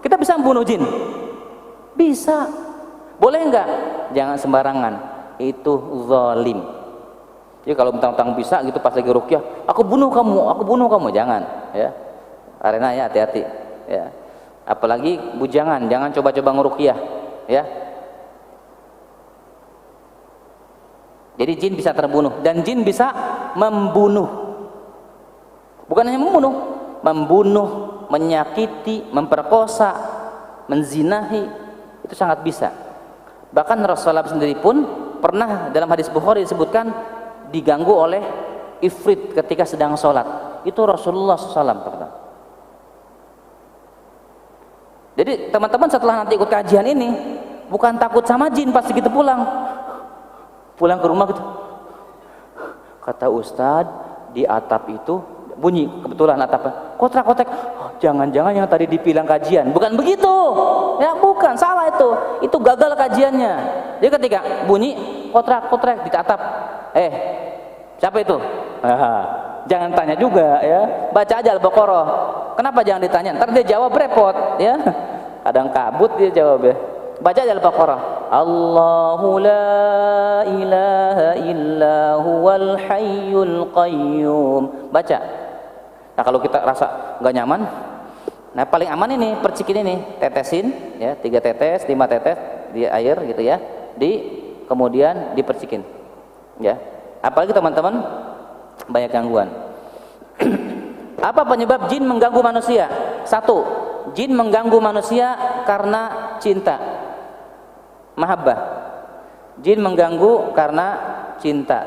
kita bisa membunuh jin? Bisa. Boleh enggak? Jangan sembarangan. Itu zalim. Jadi kalau mentang-mentang bisa gitu pas lagi ruqyah, aku bunuh kamu, jangan ya. Karena ya hati-hati ya. Apalagi bujangan, jangan coba-coba ngeruqyah ya. Jadi jin bisa terbunuh dan jin bisa membunuh. Bukan hanya membunuh, menyakiti, memperkosa, menzinahi, itu sangat bisa. Bahkan Rasulullah sendiri pun pernah dalam hadis Bukhari disebutkan diganggu oleh ifrit ketika sedang sholat. Itu Rasulullah SAW pernah. Jadi teman-teman setelah nanti ikut kajian ini, bukan takut sama jin pas begitu pulang ke rumah gitu, kata Ustadz di atap itu bunyi, kebetulan atapnya kotak-kotak, jangan-jangan yang tadi dibilang kajian. Bukan begitu ya, bukan, salah itu gagal kajiannya. Jadi ketika bunyi kotak-kotak di atap, siapa itu? Jangan tanya juga ya, baca aja Al-Baqarah. Kenapa jangan ditanya? Ntar dia jawab repot ya, kadang kabut dia jawabnya. Baca aja Al-Baqarah. Allahu la ilaha illa huwal hayyul qayyum. Baca. Nah kalau kita rasa nggak nyaman, nah paling aman ini percikin ini, tetesin ya, 3 tetes 5 tetes di air gitu ya, kemudian dipercikin ya. Apalagi teman-teman banyak gangguan. Apa penyebab jin mengganggu manusia? 1, jin mengganggu manusia karena cinta, mahabbah. Jin mengganggu karena cinta.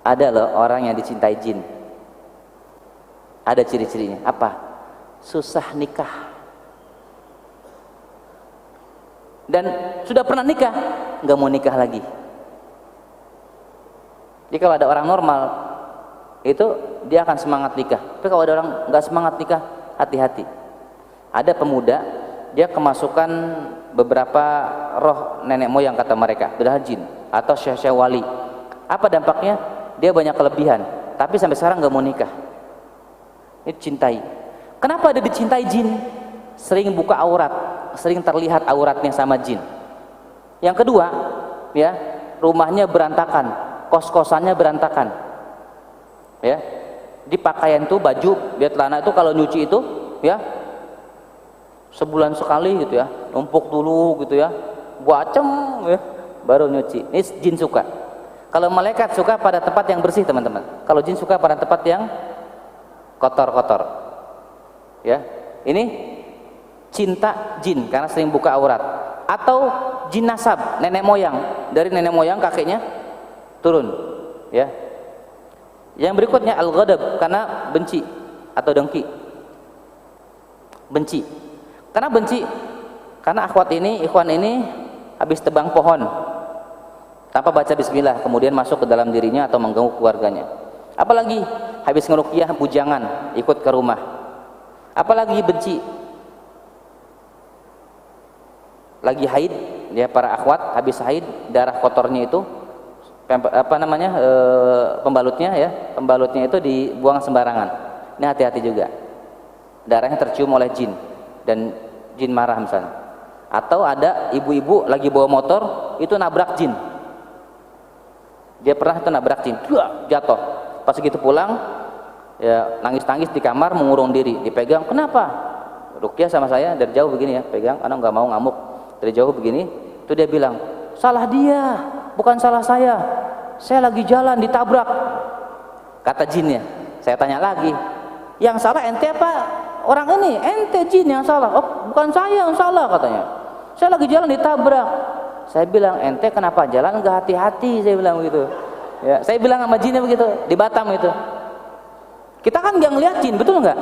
Ada loh orang yang dicintai jin. Ada ciri-cirinya. Apa? Susah nikah. Dan sudah pernah nikah, nggak mau nikah lagi. Jadi kalau ada orang normal itu dia akan semangat nikah. Tapi kalau ada orang nggak semangat nikah, hati-hati. Ada pemuda, dia kemasukan beberapa roh nenek moyang kata mereka, padahal jin atau syekh-syekh wali. Apa dampaknya? Dia banyak kelebihan, tapi sampai sekarang nggak mau nikah. Ini cintai. Kenapa ada dicintai jin? Sering buka aurat, sering terlihat auratnya sama jin. Yang kedua, ya, rumahnya berantakan, kos-kosannya berantakan. Ya. Di pakaian tuh baju, dia celana itu kalau nyuci itu, ya, sebulan sekali gitu ya, numpuk dulu gitu ya, buacem ya, baru nyuci. Ini jin suka. Kalau malaikat suka pada tempat yang bersih, teman-teman. Kalau jin suka pada tempat yang kotor-kotor. Ya, ini cinta jin karena sering buka aurat. Atau jin nasab, nenek moyang, dari nenek moyang kakeknya turun. Ya. Yang berikutnya al-ghadab, karena benci atau dengki. Benci. Karena benci, karena ikhwan ini habis tebang pohon tanpa baca bismillah, kemudian masuk ke dalam dirinya atau mengganggu keluarganya. Apalagi habis ngeruqyah bujangan ikut ke rumah. Apalagi benci. Lagi haid, ya para akhwat habis haid, darah kotornya itu pembalutnya itu dibuang sembarangan. Ini hati-hati juga. Darahnya tercium oleh jin dan jin marah misalnya. Atau ada ibu-ibu lagi bawa motor itu nabrak jin. Dia pernah itu nabrak jin, jatuh. Pas begitu pulang, ya nangis-nangis di kamar, mengurung diri, dipegang. Kenapa? Ruqyah sama saya dari jauh begini ya, pegang, karena nggak mau ngamuk. Dari jauh begini, itu dia bilang, salah dia, bukan salah saya. Saya lagi jalan ditabrak. Kata jinnya. Saya tanya lagi, yang salah ente apa orang ini? Ente jin yang salah. Oh, bukan saya yang salah katanya. Saya lagi jalan ditabrak. Saya bilang, ente kenapa jalan nggak hati-hati? Saya bilang begitu. Ya, saya bilang sama jinnya begitu di Batam itu. Kita kan nggak ngeliat jin, betul nggak?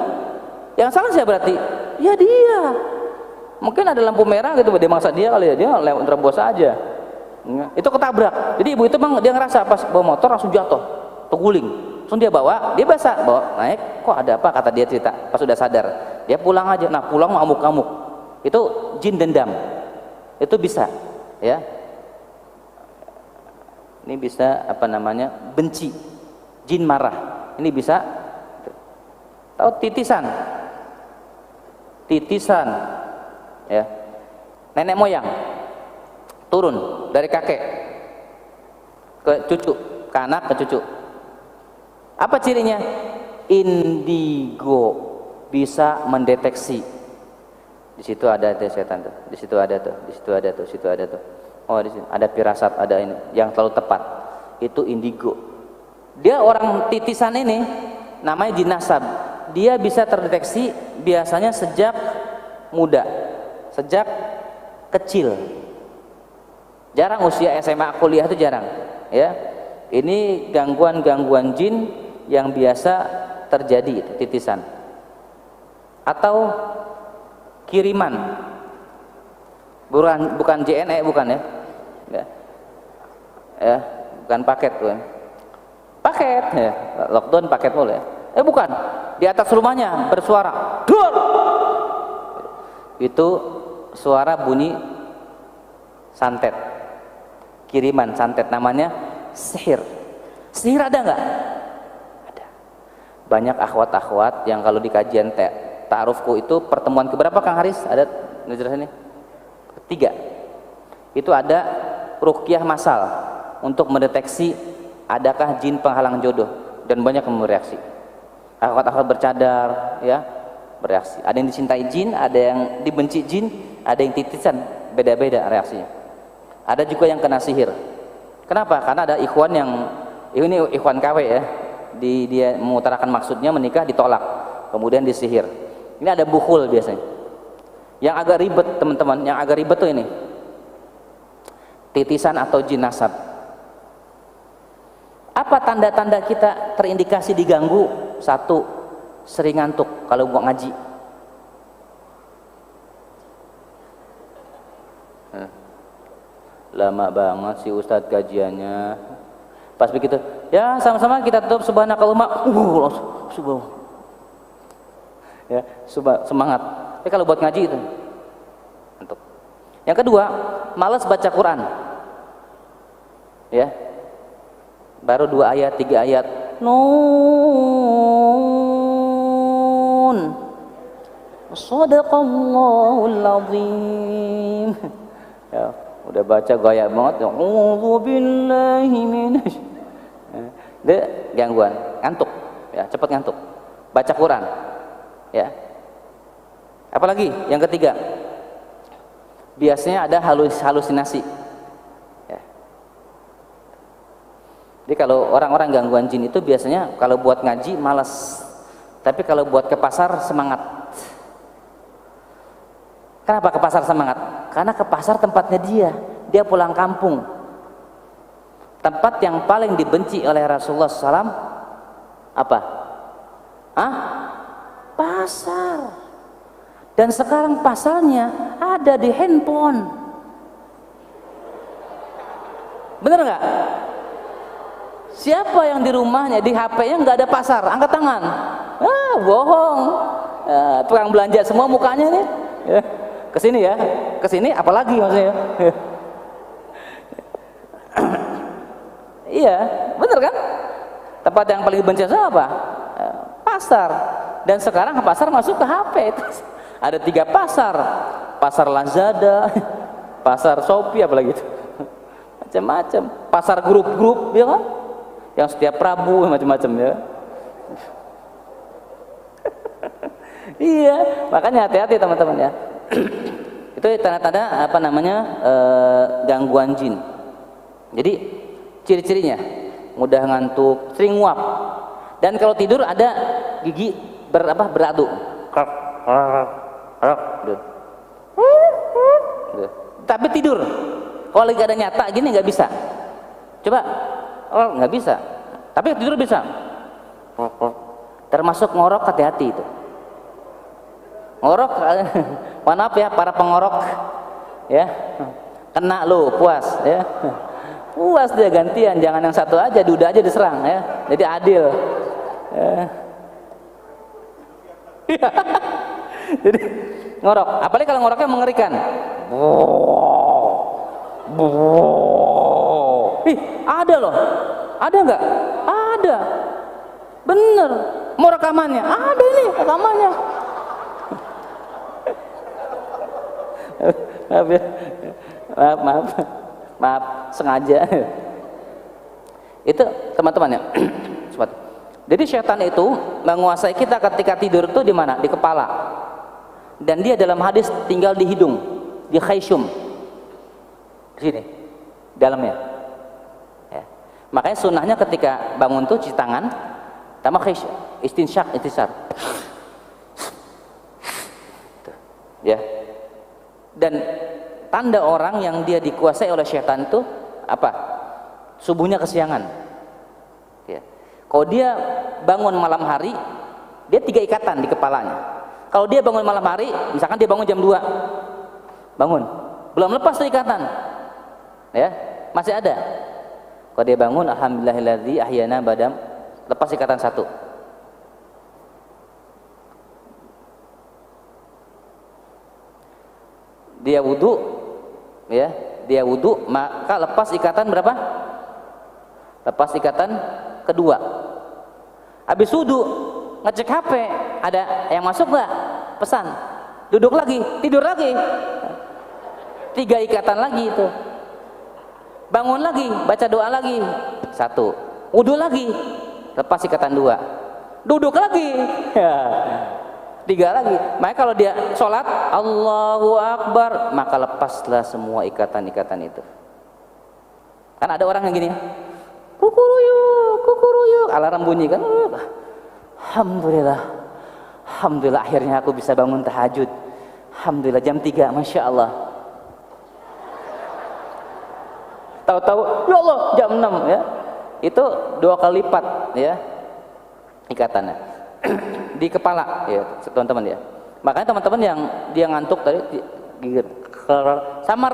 Yang salah saya berarti, ya dia. Mungkin ada lampu merah gitu, dia maksa dia kali ya, dia lewat terobos aja. Itu ketabrak. Jadi ibu itu memang dia ngerasa pas bawa motor langsung jatuh, terguling. Langsung dia bawa, dia basah, bawa naik. Kok ada apa? Kata dia cerita. Pas sudah sadar, dia pulang aja. Nah pulang ngamuk-ngamuk. Itu jin dendam. Itu bisa, ya. Ini bisa apa namanya? Benci, jin marah. Ini bisa. Tahu titisan? Titisan, ya. Nenek moyang turun dari kakek ke cucu, ke anak, ke cucu. Apa cirinya? Indigo, bisa mendeteksi. Di situ ada tuh setan tuh, di situ ada tuh, di situ ada tuh, di situ ada tuh. Oh, di sini ada firasat, ada ini yang terlalu tepat. Itu indigo. Dia orang titisan ini namanya jin nasab. Dia bisa terdeteksi biasanya sejak muda, sejak kecil. Jarang usia SMA kuliah itu jarang, ya. Ini gangguan-gangguan jin yang biasa terjadi, itu titisan. Atau kiriman. Bukan JNE, bukan ya. Ya, bukan paket tuh. Paket ya, lockdown paket boleh. Bukan. Di atas rumahnya bersuara, "Dor!" Itu suara bunyi santet. Kiriman santet, namanya sihir. Sihir ada nggak? Ada. Banyak akhwat-akhwat yang kalau di kajian ta'arufku itu pertemuan keberapa Kang Haris? Ada ngejelasin ini? Ketiga. Itu ada ruqyah masal untuk mendeteksi adakah jin penghalang jodoh, dan banyak yang bereaksi. Akhwat-akhwat bercadar, ya, bereaksi. Ada yang dicintai jin, ada yang dibenci jin, ada yang titisan, beda-beda reaksinya. Ada juga yang kena sihir. Kenapa? Karena ada ikhwan yang ini ikhwan KW ya, dia mengutarakan maksudnya menikah ditolak, kemudian disihir. Ini ada bukhul biasanya. Yang agak ribet teman-teman, yang agak ribet tuh ini titisan atau jin nasab. Apa tanda-tanda kita terindikasi diganggu? Satu, sering ngantuk kalau mau ngaji. Lama banget sih Ustadz kajiannya. Pas begitu, ya sama-sama kita tutup subhanakallahumma. Subhanallah. Ya, semangat. Tapi kalau buat ngaji itu ngantuk. Yang kedua, malas baca Quran. Ya. Baru 2 ayat, 3 ayat. Nun. Shadaqallahul azim. Ya, udah baca gaya banget. A'udzu billahi minasy. Dia gangguan, ngantuk. Ya, cepat ngantuk. Baca Quran. Ya. Apalagi yang ketiga, biasanya ada halusinasi. Ya. Jadi kalau orang-orang gangguan jin itu biasanya kalau buat ngaji malas, tapi kalau buat ke pasar semangat. Kenapa ke pasar semangat? Karena ke pasar tempatnya dia pulang kampung. Tempat yang paling dibenci oleh Rasulullah SAW apa? Pasar. Dan sekarang pasarnya ada di handphone. Bener nggak? Siapa yang di rumahnya di HP-nya nggak ada pasar? Angkat tangan. Bohong. Tukang belanja semua mukanya nih. Ya. Kesini ya, kesini apalagi maksudnya. Iya, bener kan? Tempat yang paling dibenci apa? Pasar. Dan sekarang pasar masuk ke HP. Ada 3 pasar, pasar Lazada, pasar Shopee, apalagi itu, macam-macam. Pasar grup-grup, ya kan? Yang setiap Rabu macam-macam ya. Iya, makanya hati-hati teman-teman ya. Itu tanda-tanda apa namanya gangguan jin. Jadi ciri-cirinya mudah ngantuk, sering nguap, dan kalau tidur ada gigi beradu. Tapi tidur. Kalau lagi ada nyata gini nggak bisa. Coba, nggak bisa. Tapi tidur bisa. Termasuk ngorok, hati-hati itu. Ngorok, maaf ya para pengorok, ya kena lo puas, ya puas dia gantian, jangan yang satu aja, duda aja diserang, ya jadi adil. Jadi ngorok, apalagi kalau ngoroknya mengerikan. Ada loh, ada nggak? Ada, bener. Mau rekamannya? Ada nih rekamannya. maaf sengaja. Itu teman-teman ya. Jadi setan itu menguasai kita ketika tidur itu di mana? Di kepala. Dan dia dalam hadis tinggal di hidung, di khayshum, di sini dalamnya ya. Makanya sunnahnya ketika bangun tuh cuci tangan sama istinsyak, istisar ya. Dan tanda orang yang dia dikuasai oleh syaitan itu apa? Subuhnya kesiangan ya. Kalau dia bangun malam hari, dia 3 ikatan di kepalanya. Kalau dia bangun malam hari, misalkan dia bangun jam 2, bangun, belum lepas tuh ikatan ya, masih ada. Kalau dia bangun, alhamdulillahilladzi ahyana badam, lepas ikatan 1. Dia wudu ya, dia wudu, maka lepas ikatan berapa? Lepas ikatan kedua. Habis wudu ngecek HP, ada yang masuk nggak? Pesan. Duduk lagi, tidur lagi. 3 ikatan lagi itu. Bangun lagi, baca doa lagi. 1. Wudu lagi, lepas ikatan 2. Duduk lagi. 3 lagi. Maka kalau dia sholat Allahu Akbar, maka lepaslah semua ikatan-ikatan itu. Kan ada orang yang gini ya, kukuruyuk, alarm bunyi kan. Alhamdulillah akhirnya aku bisa bangun tahajud. Alhamdulillah jam 3, Masya Allah. Tahu-tahu ya Allah jam 6 ya. Itu 2 kali lipat ya ikatannya di kepala ya teman-teman ya. Makanya teman-teman yang dia ngantuk tadi gigit sama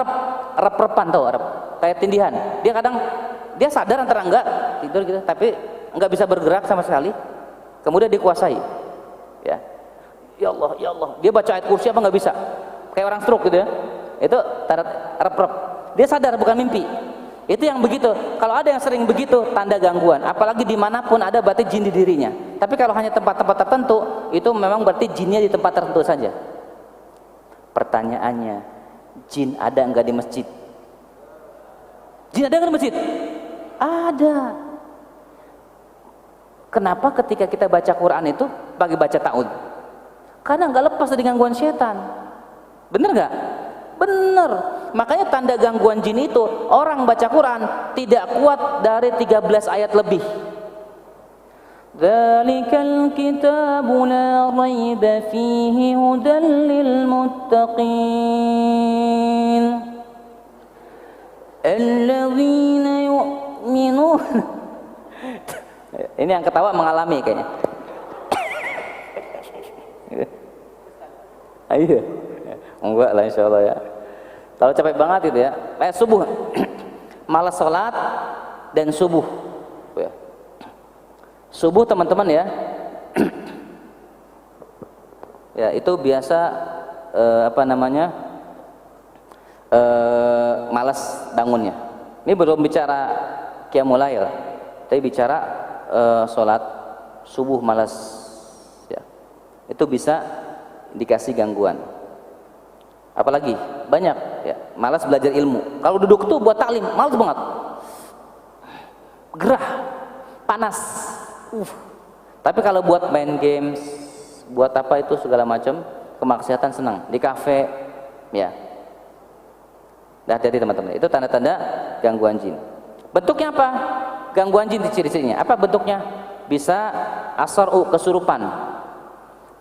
rep-repan, tahu rep kayak tindihan. Dia kadang dia sadar antara enggak tidur gitu, tapi enggak bisa bergerak sama sekali. Kemudian dikuasai ya. Ya Allah, dia baca ayat kursi apa nggak bisa, kayak orang stroke gitu ya. Itu rep-rep, dia sadar bukan mimpi. Itu yang begitu. Kalau ada yang sering begitu, tanda gangguan. Apalagi dimanapun ada berarti jin di dirinya. Tapi kalau hanya tempat-tempat tertentu, itu memang berarti jinnya di tempat tertentu saja. Pertanyaannya, jin ada enggak di masjid? Jin ada enggak di masjid? Ada. Kenapa ketika kita baca Quran itu bagi baca ta'ud? Karena enggak lepas dari gangguan setan. Bener enggak? Bener. Makanya tanda gangguan jin itu orang baca Quran tidak kuat dari 13 ayat lebih. Dzalikal kitabu la raiba fihi hudan lil muttaqin alladzina yu'minun. Ini yang ketawa mengalami kayaknya. Ayo. Enggak lah insyaallah ya. Kalau capek banget itu ya, subuh malas sholat dan subuh ya. Subuh teman-teman ya. Ya itu biasa malas bangunnya. Ini belum bicara qiyamul lail, tapi bicara sholat subuh malas ya. Itu bisa dikasih gangguan. Apalagi banyak ya, malas belajar ilmu. Kalau duduk tuh buat taklim, malas banget. Gerah, panas. Tapi kalau buat main games, buat apa itu segala macam, kemaksiatan senang. Di kafe, ya. Hati-hati teman-teman. Itu tanda-tanda gangguan jin. Bentuknya apa? Gangguan jin di ciri-cirinya. Apa bentuknya? Bisa asar'u, kesurupan.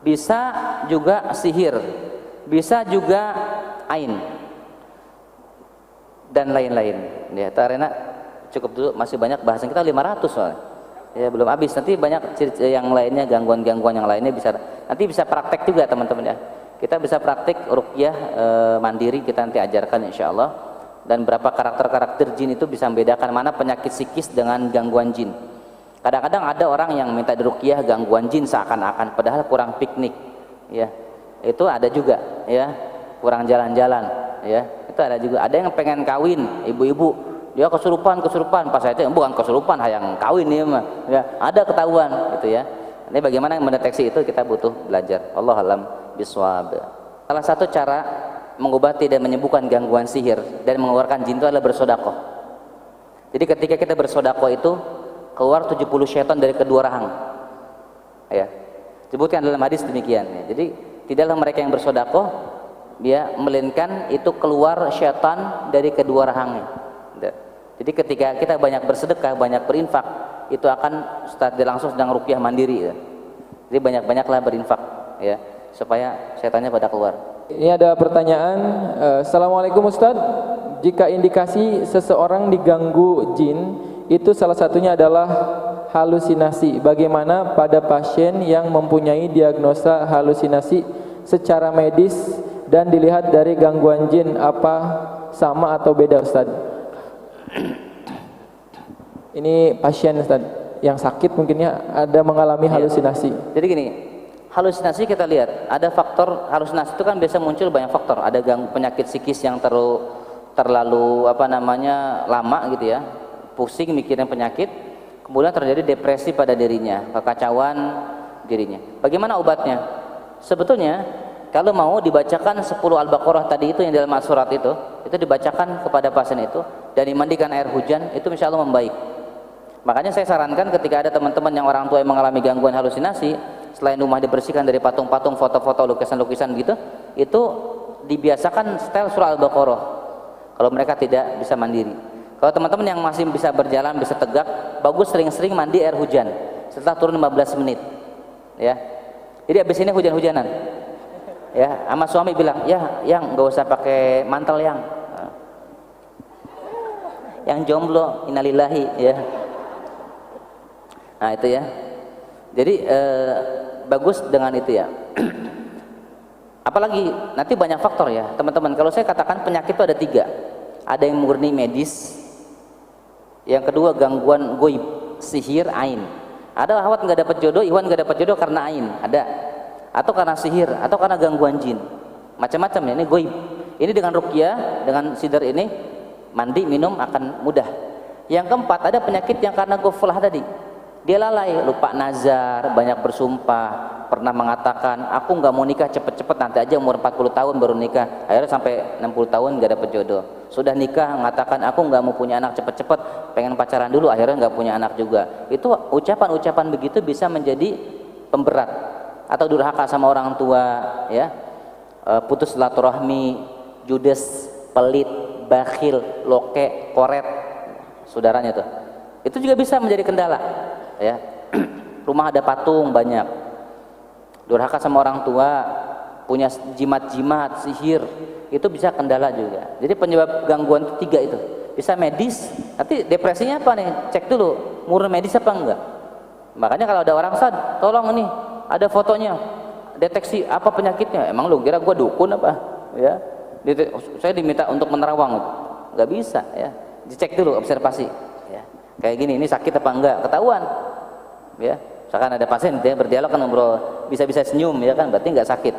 Bisa juga sihir. Bisa juga ain dan lain-lain ya. Tarena cukup dulu, masih banyak bahasan kita 500 soalnya ya, belum habis. Nanti banyak yang lainnya, gangguan-gangguan yang lainnya nanti bisa praktek juga teman-teman ya. Kita bisa praktek ruqyah mandiri, kita nanti ajarkan insyaallah. Dan berapa karakter-karakter jin itu bisa membedakan mana penyakit psikis dengan gangguan jin. Kadang-kadang ada orang yang minta diruqyah gangguan jin seakan-akan, padahal kurang piknik ya. Itu ada juga ya, kurang jalan-jalan ya, itu ada juga. Ada yang pengen kawin, ibu-ibu dia kesurupan pas saya itu bukan kesurupan, hayang kawin ya mah ya, ada ketahuan gitu ya. Ini bagaimana mendeteksi itu, kita butuh belajar. Allah alam biswab. Salah satu cara mengobati dan menyembuhkan gangguan sihir dan mengeluarkan jin itu adalah bersedekah. Jadi ketika kita bersedekah itu keluar 70 syaitan dari kedua rahang ya, disebutkan dalam hadis demikian ya. Jadi tidaklah mereka yang bersedekah dia melainkan itu keluar syaitan dari kedua rahangnya. Jadi ketika kita banyak bersedekah, banyak berinfak, itu akan langsung sedang ruqyah mandiri ya. Jadi banyak-banyaklah berinfak ya, supaya syaitannya pada keluar. Ini ada pertanyaan. Assalamualaikum Ustadz, jika indikasi seseorang diganggu jin itu salah satunya adalah halusinasi, bagaimana pada pasien yang mempunyai diagnosa halusinasi secara medis dan dilihat dari gangguan jin, apa sama atau beda Ustaz? Ini pasien Ustaz yang sakit mungkinnya ada mengalami halusinasi. Jadi gini, halusinasi kita lihat ada faktor. Halusinasi itu kan biasa muncul banyak faktor. Ada penyakit psikis yang terlalu lama gitu ya, pusing mikirin penyakit, kemudian terjadi depresi pada dirinya, kekacauan dirinya. Bagaimana obatnya? Sebetulnya kalau mau dibacakan 10 Al-Baqarah tadi itu yang dalam surat itu dibacakan kepada pasien itu dan dimandikan air hujan, itu insya Allah membaik. Makanya saya sarankan ketika ada teman-teman yang orang tua yang mengalami gangguan halusinasi, selain rumah dibersihkan dari patung-patung, foto-foto, lukisan-lukisan gitu, itu dibiasakan setel surah Al-Baqarah kalau mereka tidak bisa mandiri. Kalau teman-teman yang masih bisa berjalan, bisa tegak, bagus sering-sering mandi air hujan setelah turun 15 menit ya. Jadi habis ini hujan-hujanan ya, sama suami bilang, ya yang nggak usah pakai mantel yang jomblo, innalillahi ya. Nah itu ya. Jadi bagus dengan itu ya. Apalagi nanti banyak faktor ya teman-teman. Kalau saya katakan penyakit itu ada 3. Ada yang murni medis, yang kedua gangguan goib, sihir, ain. Ada ahwat nggak dapat jodoh, Iwan nggak dapat jodoh karena ain, ada, atau karena sihir, atau karena gangguan jin, macam-macam ya. Ini goib. Ini dengan ruqyah, dengan sidar ini mandi minum akan mudah. Yang keempat ada penyakit yang karena ghaflah tadi, Dia lalai, lupa nazar, banyak bersumpah, pernah mengatakan aku nggak mau nikah cepet-cepet, nanti aja umur 40 tahun baru nikah, akhirnya sampai 60 tahun nggak dapet jodoh. Sudah nikah mengatakan aku nggak mau punya anak cepet-cepet, pengen pacaran dulu, akhirnya nggak punya anak juga. Itu ucapan-ucapan begitu bisa menjadi pemberat. Atau durhaka sama orang tua, ya, putus silaturahmi, judes, pelit, bakhil, loke, koret, saudaranya tuh. Itu juga bisa menjadi kendala, ya. Rumah ada patung banyak, durhaka sama orang tua, punya jimat-jimat, sihir, itu bisa kendala juga. Jadi penyebab gangguan itu 3 itu. Bisa medis, nanti depresinya apa nih? Cek dulu, murni medis apa enggak. Makanya kalau ada orang, Ustaz, tolong nih, ada fotonya, deteksi apa penyakitnya. Emang lu kira gua dukun apa? Ya, saya diminta untuk menerawang, nggak bisa, ya. Dicek dulu, observasi, ya. Kayak gini, ini sakit apa enggak, ketahuan, ya. Misalkan ada pasien dia berdialog kan, ngobrol, bisa-bisa senyum, ya kan, berarti nggak sakit,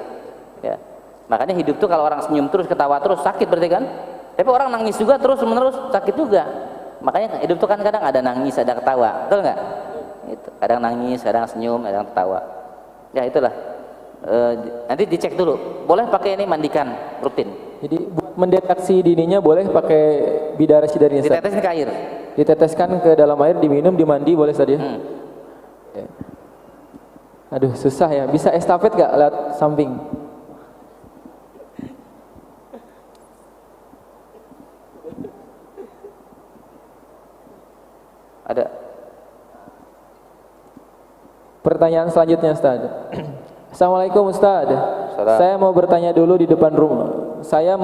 ya. Makanya hidup tuh kalau orang senyum terus, ketawa terus, sakit berarti kan. Tapi orang nangis juga terus menerus, sakit juga. Makanya hidup tuh kan kadang ada nangis, ada ketawa, betul nggak? Itu kadang nangis, kadang senyum, kadang ketawa. Ya itulah. Nanti dicek dulu. Boleh pakai ini, mandikan rutin. Jadi mendeteksi dininya boleh pakai bidarasi dari Ustaz. Ditetesin ke air. Diteteskan ke dalam air, diminum, dimandi boleh Ustaz ya? Ya. Aduh susah ya. Bisa estafet gak lewat samping? Ada. Pertanyaan selanjutnya Ustaz. Assalamualaikum Ustaz. Saya mau bertanya dulu di depan rumah. Saya.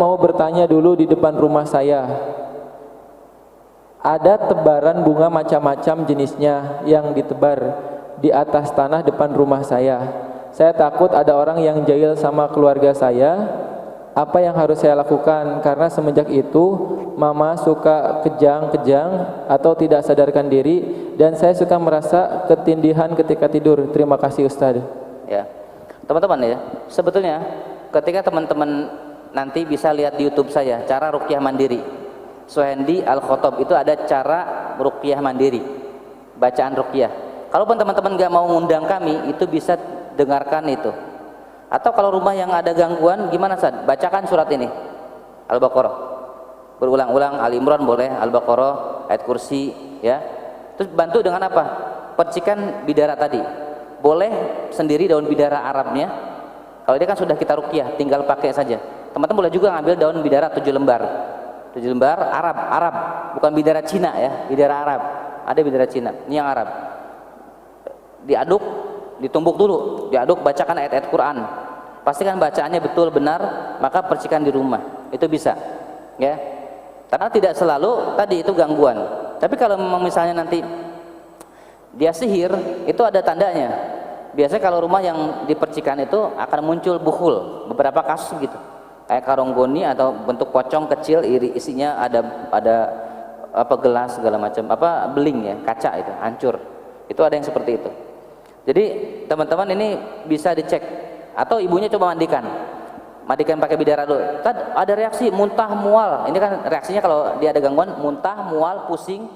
Ada tebaran bunga macam-macam jenisnya yang ditebar di atas tanah depan rumah saya. Saya takut ada orang yang jahil sama keluarga saya. Apa yang harus saya lakukan? Karena semenjak itu mama suka kejang-kejang atau tidak sadarkan diri, dan saya suka merasa ketindihan ketika tidur. Terima kasih Ustaz. Ya, teman-teman ya, sebetulnya ketika teman-teman nanti bisa lihat di YouTube saya cara ruqyah mandiri, Suhendi Al-Khotob, itu ada cara ruqyah mandiri, bacaan ruqyah. Kalaupun teman-teman nggak mau ngundang kami, itu bisa dengarkan itu. Atau kalau rumah yang ada gangguan, gimana Ustaz? Bacakan surat ini, Al-Baqarah, berulang-ulang. Ali Imran boleh, Al-Baqarah, ayat kursi, ya. Terus bantu dengan apa? Percikan bidara tadi. Boleh sendiri daun bidara Arabnya. Kalau dia kan sudah kita ruqyah, tinggal pakai saja. Teman-teman boleh juga ngambil daun bidara 7 lembar. 7 lembar Arab, bukan bidara Cina ya, bidara Arab. Ada bidara Cina, ini yang Arab. Diaduk, ditumbuk dulu, diaduk, bacakan ayat-ayat Quran. Pastikan bacaannya betul benar, maka percikan di rumah. Itu bisa, ya. Karena tidak selalu tadi itu gangguan. Tapi kalau memang misalnya nanti dia sihir, itu ada tandanya. Biasanya kalau rumah yang dipercikan itu akan muncul bukhul, beberapa kasus gitu. Kayak karonggoni atau bentuk pocong kecil, isinya ada apa gelas segala macam, apa beling ya, kaca itu hancur. Itu ada yang seperti itu. Jadi teman-teman ini bisa dicek, atau ibunya coba mandikan pakai bidara dulu. Ada reaksi muntah mual. Ini kan reaksinya kalau dia ada gangguan, muntah mual, pusing,